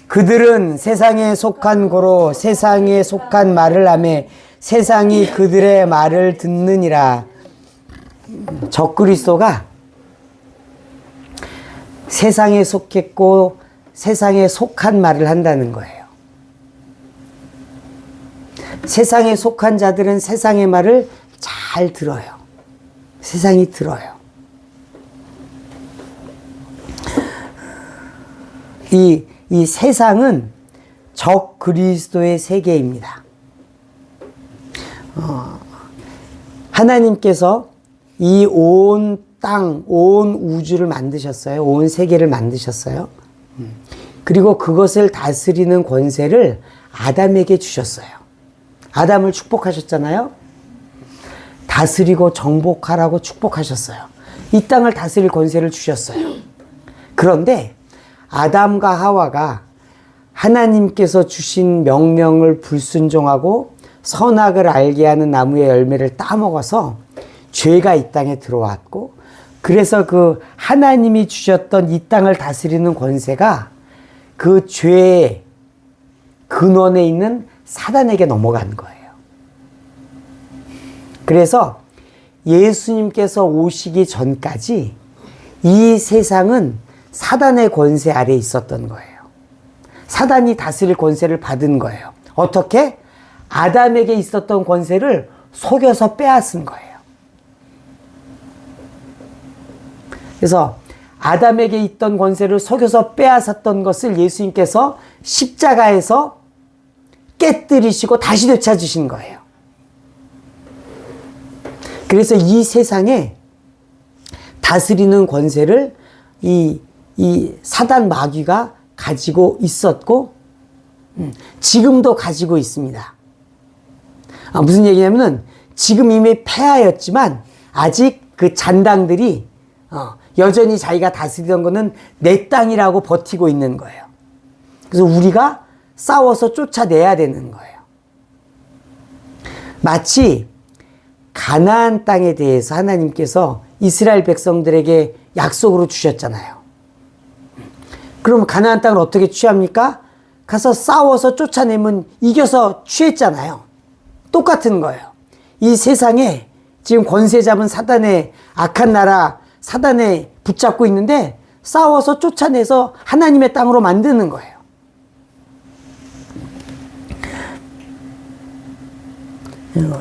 그들은 세상에 속한 고로 세상에 속한 말을 하며 세상이 그들의 말을 듣느니라. 적그리스도가 세상에 속했고 세상에 속한 말을 한다는 거예요. 세상에 속한 자들은 세상의 말을 잘 들어요. 세상이 들어요. 이 세상은 적 그리스도의 세계입니다. 하나님께서 이 온 땅, 온 우주를 만드셨어요. 온 세계를 만드셨어요. 그리고 그것을 다스리는 권세를 아담에게 주셨어요. 아담을 축복하셨잖아요. 다스리고 정복하라고 축복하셨어요. 이 땅을 다스릴 권세를 주셨어요. 그런데 아담과 하와가 하나님께서 주신 명령을 불순종하고 선악을 알게 하는 나무의 열매를 따먹어서 죄가 이 땅에 들어왔고, 그래서 그 하나님이 주셨던 이 땅을 다스리는 권세가 그 죄의 근원에 있는 사단에게 넘어간 거예요. 그래서 예수님께서 오시기 전까지 이 세상은 사단의 권세 아래 있었던 거예요. 사단이 다스릴 권세를 받은 거예요. 어떻게? 아담에게 있었던 권세를 속여서 빼앗은 거예요. 그래서 아담에게 있던 권세를 속여서 빼앗았던 것을 예수님께서 십자가에서 깨뜨리시고 다시 되찾으신 거예요. 그래서 이 세상에 다스리는 권세를 이 사단 마귀가 가지고 있었고, 지금도 가지고 있습니다. 무슨 얘기냐면은 지금 이미 패하였지만 아직 그 잔당들이 여전히 자기가 다스리던 거는 내 땅이라고 버티고 있는 거예요. 그래서 우리가 싸워서 쫓아내야 되는 거예요. 마치 가나안 땅에 대해서 하나님께서 이스라엘 백성들에게 약속으로 주셨잖아요. 그럼 가나안 땅을 어떻게 취합니까? 가서 싸워서 쫓아내면 이겨서 취했잖아요. 똑같은 거예요. 이 세상에 지금 권세 잡은 사단의 악한 나라, 사단에 붙잡고 있는데 싸워서 쫓아내서 하나님의 땅으로 만드는 거예요.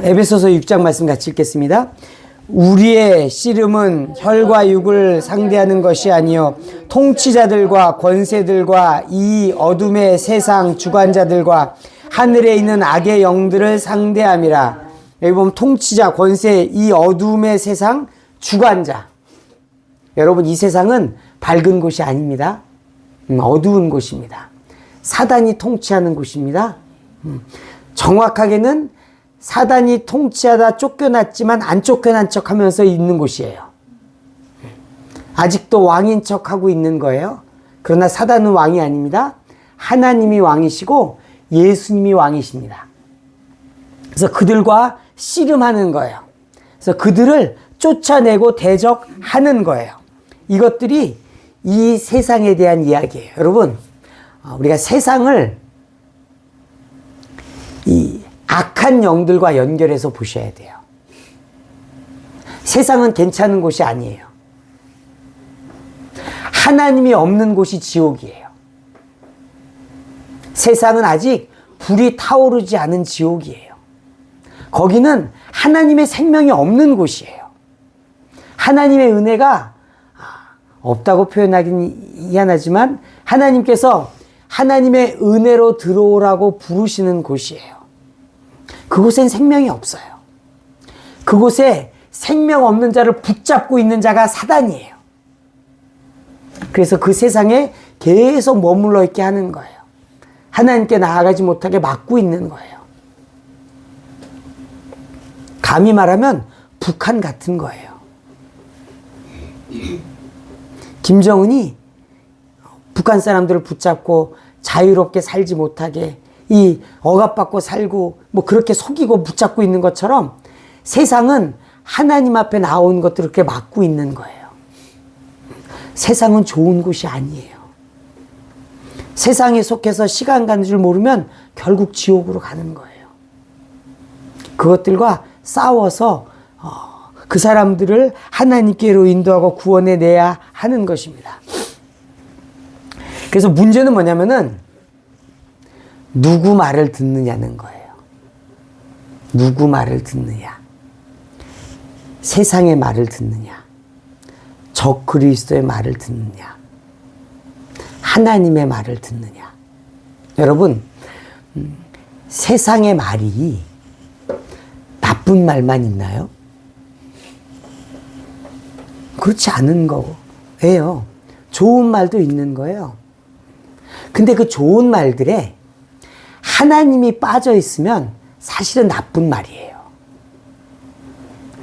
에베소서 6장 말씀 같이 읽겠습니다. 우리의 씨름은 혈과 육을 상대하는 것이 아니요 통치자들과 권세들과 이 어둠의 세상 주관자들과 하늘에 있는 악의 영들을 상대함이라. 여기 보면 통치자, 권세, 이 어둠의 세상 주관자. 여러분, 이 세상은 밝은 곳이 아닙니다. 어두운 곳입니다. 사단이 통치하는 곳입니다. 정확하게는 사단이 통치하다 쫓겨났지만 안 쫓겨난 척 하면서 있는 곳이에요. 아직도 왕인 척 하고 있는 거예요. 그러나 사단은 왕이 아닙니다. 하나님이 왕이시고 예수님이 왕이십니다. 그래서 그들과 씨름하는 거예요. 그래서 그들을 쫓아내고 대적하는 거예요. 이것들이 이 세상에 대한 이야기예요. 여러분, 우리가 세상을 이 악한 영들과 연결해서 보셔야 돼요. 세상은 괜찮은 곳이 아니에요. 하나님이 없는 곳이 지옥이에요. 세상은 아직 불이 타오르지 않은 지옥이에요. 거기는 하나님의 생명이 없는 곳이에요. 하나님의 은혜가 없다고 표현하기는 미안하지만 하나님께서 하나님의 은혜로 들어오라고 부르시는 곳이에요. 그곳엔 생명이 없어요. 그곳에 생명 없는 자를 붙잡고 있는 자가 사단이에요. 그래서 그 세상에 계속 머물러 있게 하는 거예요. 하나님께 나아가지 못하게 막고 있는 거예요. 감히 말하면 북한 같은 거예요. 김정은이 북한 사람들을 붙잡고 자유롭게 살지 못하게 이 억압받고 살고 뭐 그렇게 속이고 붙잡고 있는 것처럼 세상은 하나님 앞에 나온 것들을 그렇게 막고 있는 거예요. 세상은 좋은 곳이 아니에요. 세상에 속해서 시간 가는 줄 모르면 결국 지옥으로 가는 거예요. 그것들과 싸워서 그 사람들을 하나님께로 인도하고 구원해 내야 하는 것입니다. 그래서 문제는 뭐냐면은 누구 말을 듣느냐는 거예요. 누구 말을 듣느냐. 세상의 말을 듣느냐. 적 그리스도의 말을 듣느냐. 하나님의 말을 듣느냐. 여러분, 세상의 말이 나쁜 말만 있나요? 그렇지 않은 거예요. 좋은 말도 있는 거예요. 근데 그 좋은 말들에 하나님이 빠져 있으면 사실은 나쁜 말이에요.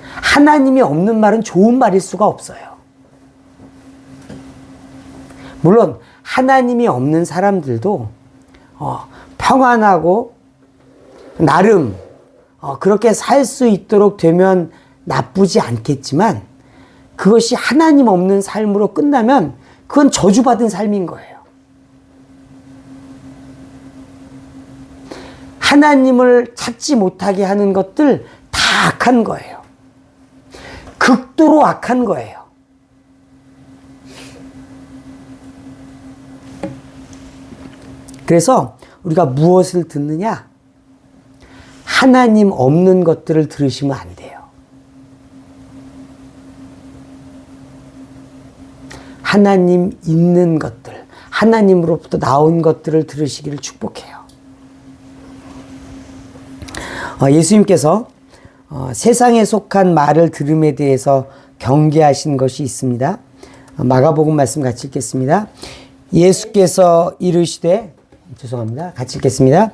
하나님이 없는 말은 좋은 말일 수가 없어요. 물론 하나님이 없는 사람들도 평안하고 나름 그렇게 살 수 있도록 되면 나쁘지 않겠지만 그것이 하나님 없는 삶으로 끝나면 그건 저주받은 삶인 거예요. 하나님을 찾지 못하게 하는 것들 다 악한 거예요. 극도로 악한 거예요. 그래서 우리가 무엇을 듣느냐? 하나님 없는 것들을 들으시면 안 돼요. 하나님 있는 것들, 하나님으로부터 나온 것들을 들으시기를 축복해요. 예수님께서 세상에 속한 말을 들음에 대해서 경계하신 것이 있습니다. 마가복음 말씀 같이 읽겠습니다. 예수께서 이르시되 같이 읽겠습니다.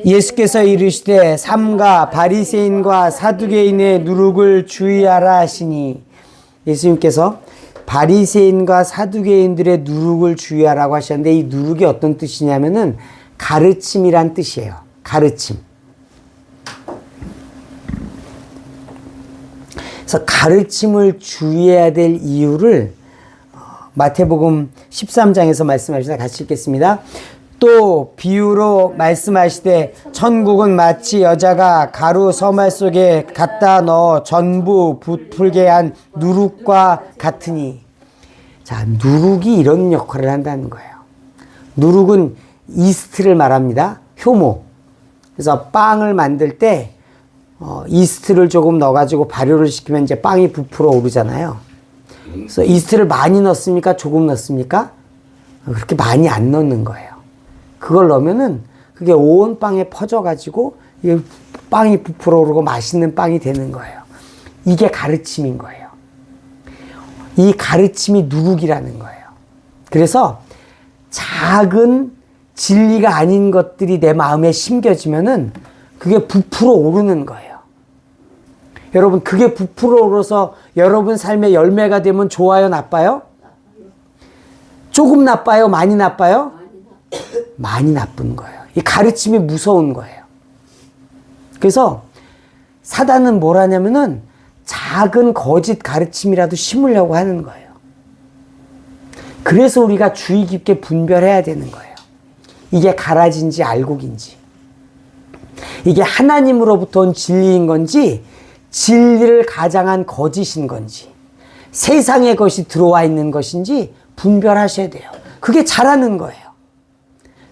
예수께서 이르시되 삼가 바리새인과 사두개인의 누룩을 주의하라 하시니, 예수님께서 바리새인과 사두개인들의 누룩을 주의하라고 하셨는데 이 누룩이 어떤 뜻이냐면은 가르침이란 뜻이에요. 가르침. 그래서 가르침을 주의해야 될 이유를 마태복음 13장에서 말씀하시다 같이 읽겠습니다. 또 비유로 말씀하시되 천국은 마치 여자가 가루 서말 속에 갖다 넣어 전부 부풀게 한 누룩과 같으니. 자, 누룩이 이런 역할을 한다는 거예요. 누룩은 이스트를 말합니다. 효모. 그래서 빵을 만들 때 이스트를 조금 넣어가지고 발효를 시키면 이제 빵이 부풀어 오르잖아요. 그래서 이스트를 많이 넣습니까? 조금 넣습니까? 그렇게 많이 안 넣는 거예요. 그걸 넣으면은 그게 온 빵에 퍼져가지고 이게 빵이 부풀어 오르고 맛있는 빵이 되는 거예요. 이게 가르침인 거예요. 이 가르침이 누룩이라는 거예요. 그래서 작은 진리가 아닌 것들이 내 마음에 심겨지면은 그게 부풀어 오르는 거예요. 여러분, 그게 부풀어 오르서 여러분 삶의 열매가 되면 좋아요, 나빠요? 조금 나빠요, 많이 나빠요? 많이 나쁜 거예요. 이 가르침이 무서운 거예요. 그래서 사단은 뭘 하냐면은 작은 거짓 가르침이라도 심으려고 하는 거예요. 그래서 우리가 주의 깊게 분별해야 되는 거예요. 이게 가라진지 알곡인지, 이게 하나님으로부터 온 진리인 건지, 진리를 가장한 거짓인 건지, 세상의 것이 들어와 있는 것인지 분별하셔야 돼요. 그게 자라는 거예요.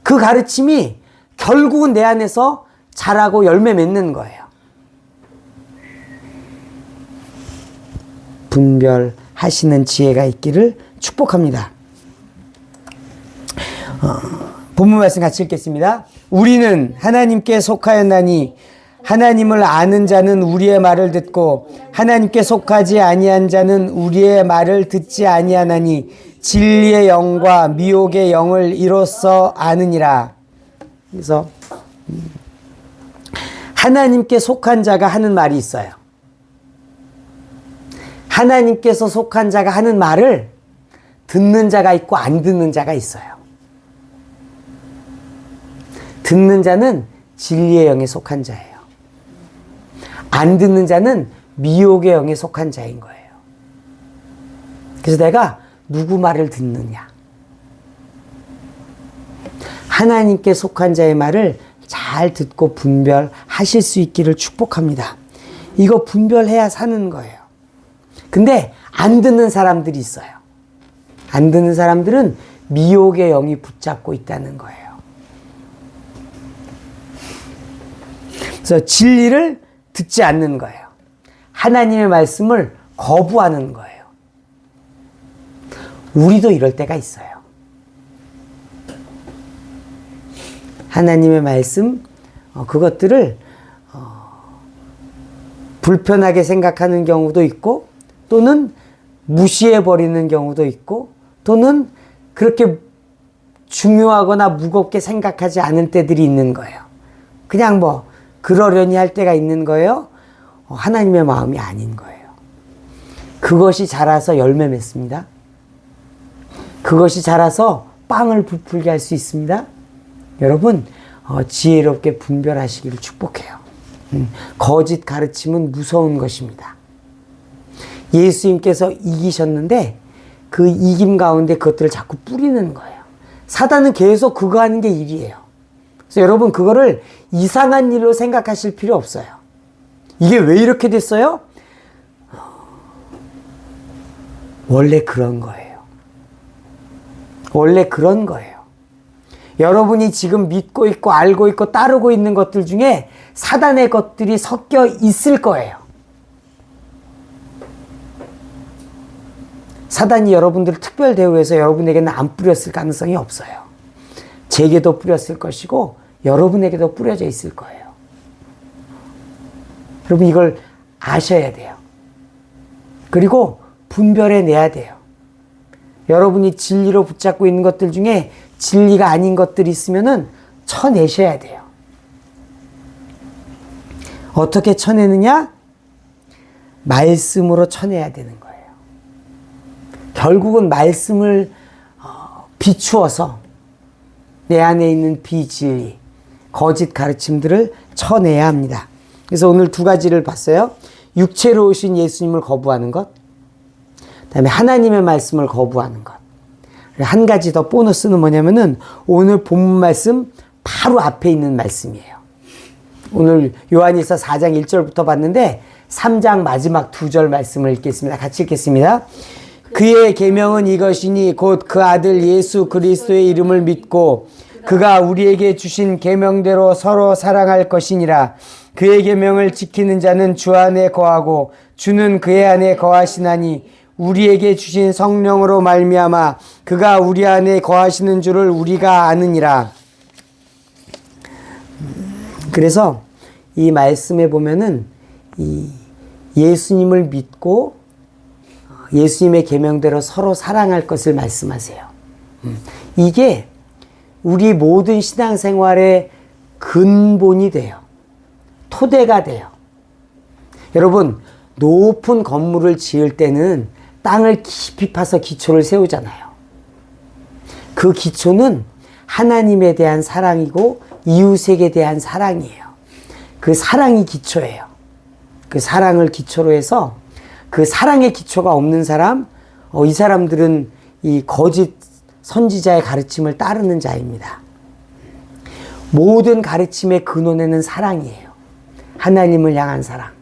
그 가르침이 결국은 내 안에서 자라고 열매 맺는 거예요. 분별하시는 지혜가 있기를 축복합니다. 본문 말씀 같이 읽겠습니다. 우리는 하나님께 속하였나니 하나님을 아는 자는 우리의 말을 듣고 하나님께 속하지 아니한 자는 우리의 말을 듣지 아니하나니 진리의 영과 미혹의 영을 이로써 아느니라. 그래서 하나님께 속한 자가 하는 말이 있어요. 하나님께서 속한 자가 하는 말을 듣는 자가 있고 안 듣는 자가 있어요. 듣는 자는 진리의 영에 속한 자예요. 안 듣는 자는 미혹의 영에 속한 자인 거예요. 그래서 내가 누구 말을 듣느냐? 하나님께 속한 자의 말을 잘 듣고 분별하실 수 있기를 축복합니다. 이거 분별해야 사는 거예요. 근데 안 듣는 사람들이 있어요. 안 듣는 사람들은 미혹의 영이 붙잡고 있다는 거예요. 그래서 진리를 듣지 않는 거예요. 하나님의 말씀을 거부하는 거예요. 우리도 이럴 때가 있어요. 하나님의 말씀, 그것들을 불편하게 생각하는 경우도 있고, 또는 무시해버리는 경우도 있고, 또는 그렇게 중요하거나 무겁게 생각하지 않은 때들이 있는 거예요. 그냥 뭐 그러려니 할 때가 있는 거예요. 하나님의 마음이 아닌 거예요. 그것이 자라서 열매 맺습니다. 그것이 자라서 빵을 부풀게 할 수 있습니다. 여러분, 지혜롭게 분별하시기를 축복해요. 거짓 가르침은 무서운 것입니다. 예수님께서 이기셨는데 그 이김 가운데 그것들을 자꾸 뿌리는 거예요. 사단은 계속 그거 하는 게 일이에요. 그래서 여러분, 그거를 이상한 일로 생각하실 필요 없어요. 이게 왜 이렇게 됐어요? 원래 그런 거예요. 원래 그런 거예요. 여러분이 지금 믿고 있고 알고 있고 따르고 있는 것들 중에 사단의 것들이 섞여 있을 거예요. 사단이 여러분들을 특별 대우해서 여러분에게는 안 뿌렸을 가능성이 없어요. 제게도 뿌렸을 것이고 여러분에게도 뿌려져 있을 거예요. 여러분, 이걸 아셔야 돼요. 그리고 분별해내야 돼요. 여러분이 진리로 붙잡고 있는 것들 중에 진리가 아닌 것들이 있으면은 쳐내셔야 돼요. 어떻게 쳐내느냐? 말씀으로 쳐내야 되는 거예요. 결국은 말씀을 비추어서 내 안에 있는 비진리, 거짓 가르침들을 쳐내야 합니다. 그래서 오늘 두 가지를 봤어요. 육체로 오신 예수님을 거부하는 것, 그다음에 하나님의 말씀을 거부하는 것. 한 가지 더 보너스는 뭐냐면은 오늘 본문 말씀 바로 앞에 있는 말씀이에요. 오늘 요한일서 4장 1절부터 봤는데 3장 마지막 2절 말씀을 읽겠습니다. 같이 읽겠습니다. 그의 계명은 이것이니 곧 그 아들 예수 그리스도의 이름을 믿고 그가 우리에게 주신 계명대로 서로 사랑할 것이니라. 그의 계명을 지키는 자는 주 안에 거하고 주는 그의 안에 거하시나니 우리에게 주신 성령으로 말미암아 그가 우리 안에 거하시는 줄을 우리가 아느니라. 그래서 이 말씀에 보면은 이 예수님을 믿고 예수님의 계명대로 서로 사랑할 것을 말씀하세요. 이게 우리 모든 신앙생활의 근본이 돼요. 토대가 돼요. 여러분, 높은 건물을 지을 때는 땅을 깊이 파서 기초를 세우잖아요. 그 기초는 하나님에 대한 사랑이고 이웃에게 대한 사랑이에요. 그 사랑이 기초예요. 그 사랑을 기초로 해서 그 사랑의 기초가 없는 사람, 이 사람들은 이 거짓 선지자의 가르침을 따르는 자입니다. 모든 가르침의 근원에는 사랑이에요. 하나님을 향한 사랑,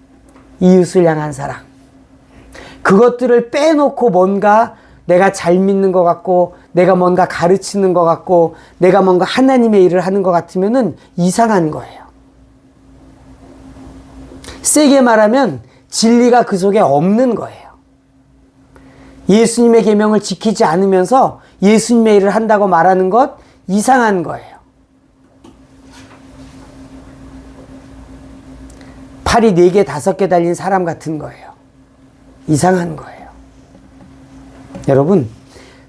이웃을 향한 사랑. 그것들을 빼놓고 뭔가 내가 잘 믿는 것 같고, 내가 뭔가 가르치는 것 같고, 내가 뭔가 하나님의 일을 하는 것 같으면은 이상한 거예요. 세게 말하면 진리가 그 속에 없는 거예요. 예수님의 계명을 지키지 않으면서 예수님의 일을 한다고 말하는 것 이상한 거예요. 팔이 4개, 5개 달린 사람 같은 거예요. 이상한 거예요. 여러분,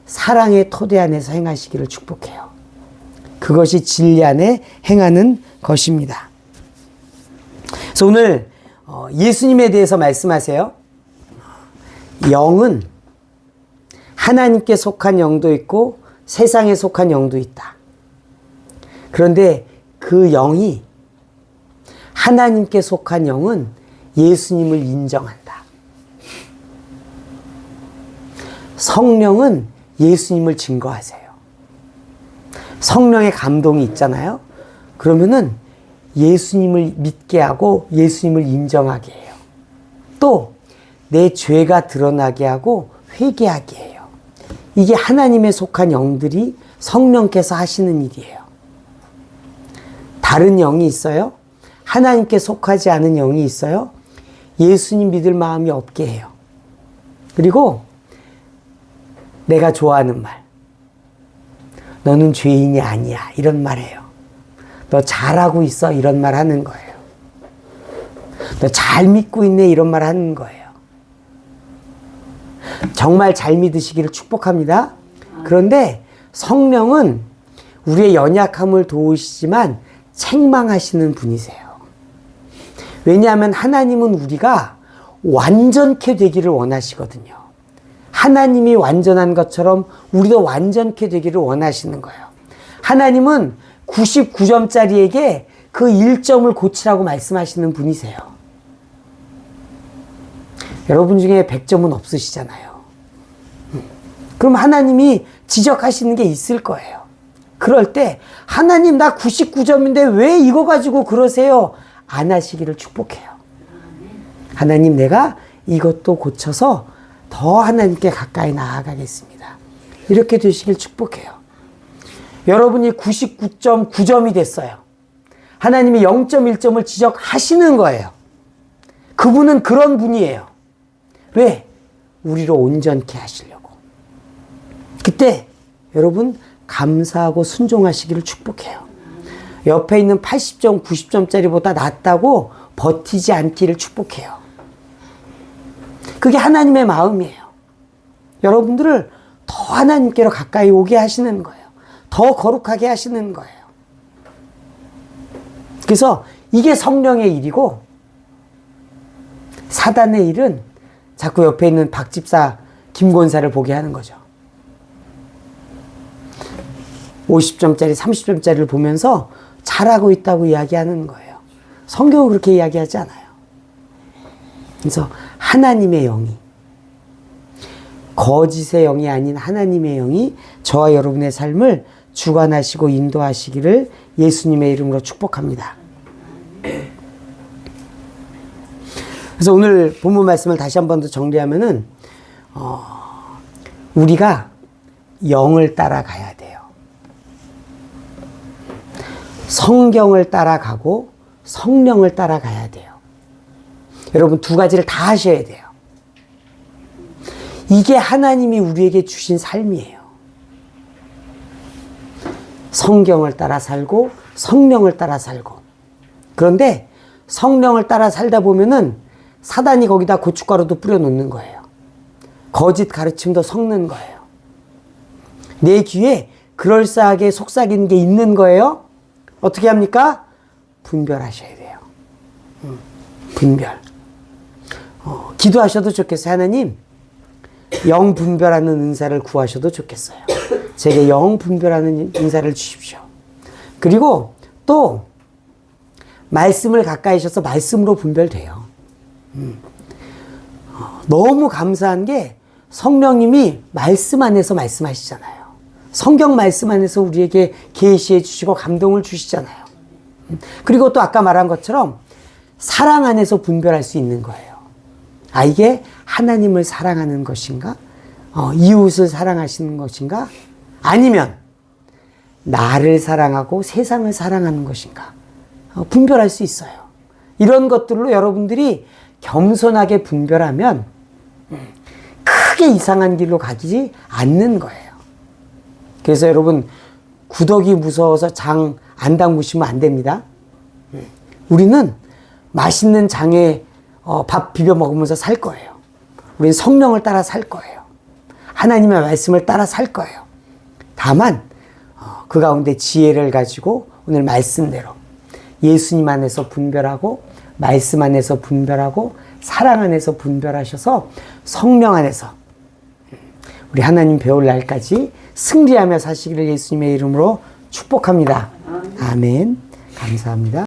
사랑의 토대 안에서 행하시기를 축복해요. 그것이 진리 안에 행하는 것입니다. 그래서 오늘 예수님에 대해서 말씀하세요. 영은 하나님께 속한 영도 있고 세상에 속한 영도 있다. 그런데 그 영이 하나님께 속한 영은 예수님을 인정한다. 성령은 예수님을 증거하세요. 성령의 감동이 있잖아요. 그러면은 예수님을 믿게 하고 예수님을 인정하게 해요. 또 내 죄가 드러나게 하고 회개하게 해요. 이게 하나님에 속한 영들이 성령께서 하시는 일이에요. 다른 영이 있어요? 하나님께 속하지 않은 영이 있어요? 예수님 믿을 마음이 없게 해요. 그리고 내가 좋아하는 말, 너는 죄인이 아니야, 이런 말 해요. 너 잘하고 있어, 이런 말 하는 거예요. 너 잘 믿고 있네, 이런 말 하는 거예요. 정말 잘 믿으시기를 축복합니다. 그런데 성령은 우리의 연약함을 도우시지만 책망하시는 분이세요. 왜냐하면 하나님은 우리가 완전케 되기를 원하시거든요. 하나님이 완전한 것처럼 우리도 완전케 되기를 원하시는 거예요. 하나님은 99점짜리에게 그 1점을 고치라고 말씀하시는 분이세요. 여러분 중에 100점은 없으시잖아요. 그럼 하나님이 지적하시는 게 있을 거예요. 그럴 때 하나님 나 99점인데 왜 이거 가지고 그러세요? 안 하시기를 축복해요. 하나님 내가 이것도 고쳐서 더 하나님께 가까이 나아가겠습니다. 이렇게 되시길 축복해요. 여러분이 99.9점이 됐어요. 하나님이 0.1점을 지적하시는 거예요. 그분은 그런 분이에요. 왜? 우리로 온전케 하시려고. 그때 여러분 감사하고 순종하시기를 축복해요. 옆에 있는 80점, 90점짜리보다 낫다고 버티지 않기를 축복해요. 그게 하나님의 마음이에요. 여러분들을 더 하나님께로 가까이 오게 하시는 거예요. 더 거룩하게 하시는 거예요. 그래서 이게 성령의 일이고, 사단의 일은 자꾸 옆에 있는 박집사 김권사를 보게 하는 거죠. 50점짜리, 30점짜리를 보면서 잘하고 있다고 이야기하는 거예요. 성경은 그렇게 이야기하지 않아요. 그래서 하나님의 영이, 거짓의 영이 아닌 하나님의 영이 저와 여러분의 삶을 주관하시고 인도하시기를 예수님의 이름으로 축복합니다. 그래서 오늘 본문 말씀을 다시 한 번 더 정리하면은 우리가 영을 따라가야 돼요. 성경을 따라가고 성령을 따라가야 돼요. 여러분 두 가지를 다 하셔야 돼요. 이게 하나님이 우리에게 주신 삶이에요. 성경을 따라 살고 성령을 따라 살고. 그런데 성령을 따라 살다 보면은 사단이 거기다 고춧가루도 뿌려놓는 거예요. 거짓 가르침도 섞는 거예요. 내 귀에 그럴싸하게 속삭이는 게 있는 거예요. 어떻게 합니까? 분별하셔야 돼요. 분별. 기도하셔도 좋겠어요. 하나님, 영 분별하는 은사를 구하셔도 좋겠어요. 제게 영 분별하는 은사를 주십시오. 그리고 또 말씀을 가까이 하셔서 말씀으로 분별돼요. 너무 감사한 게 성령님이 말씀 안에서 말씀하시잖아요. 성경 말씀 안에서 우리에게 계시해 주시고 감동을 주시잖아요. 그리고 또 아까 말한 것처럼 사랑 안에서 분별할 수 있는 거예요. 아, 이게 하나님을 사랑하는 것인가? 이웃을 사랑하시는 것인가? 아니면 나를 사랑하고 세상을 사랑하는 것인가? 분별할 수 있어요. 이런 것들로 여러분들이 겸손하게 분별하면 크게 이상한 길로 가지 않는 거예요. 그래서 여러분, 구더기 무서워서 장 안 담그시면 안 됩니다. 우리는 맛있는 장에 밥 비벼 먹으면서 살 거예요. 우리는 성령을 따라 살 거예요. 하나님의 말씀을 따라 살 거예요. 다만 그 가운데 지혜를 가지고 오늘 말씀대로 예수님 안에서 분별하고 말씀 안에서 분별하고 사랑 안에서 분별하셔서 성령 안에서 우리 하나님 배울 날까지 승리하며 사시기를 예수님의 이름으로 축복합니다. 아멘. 감사합니다.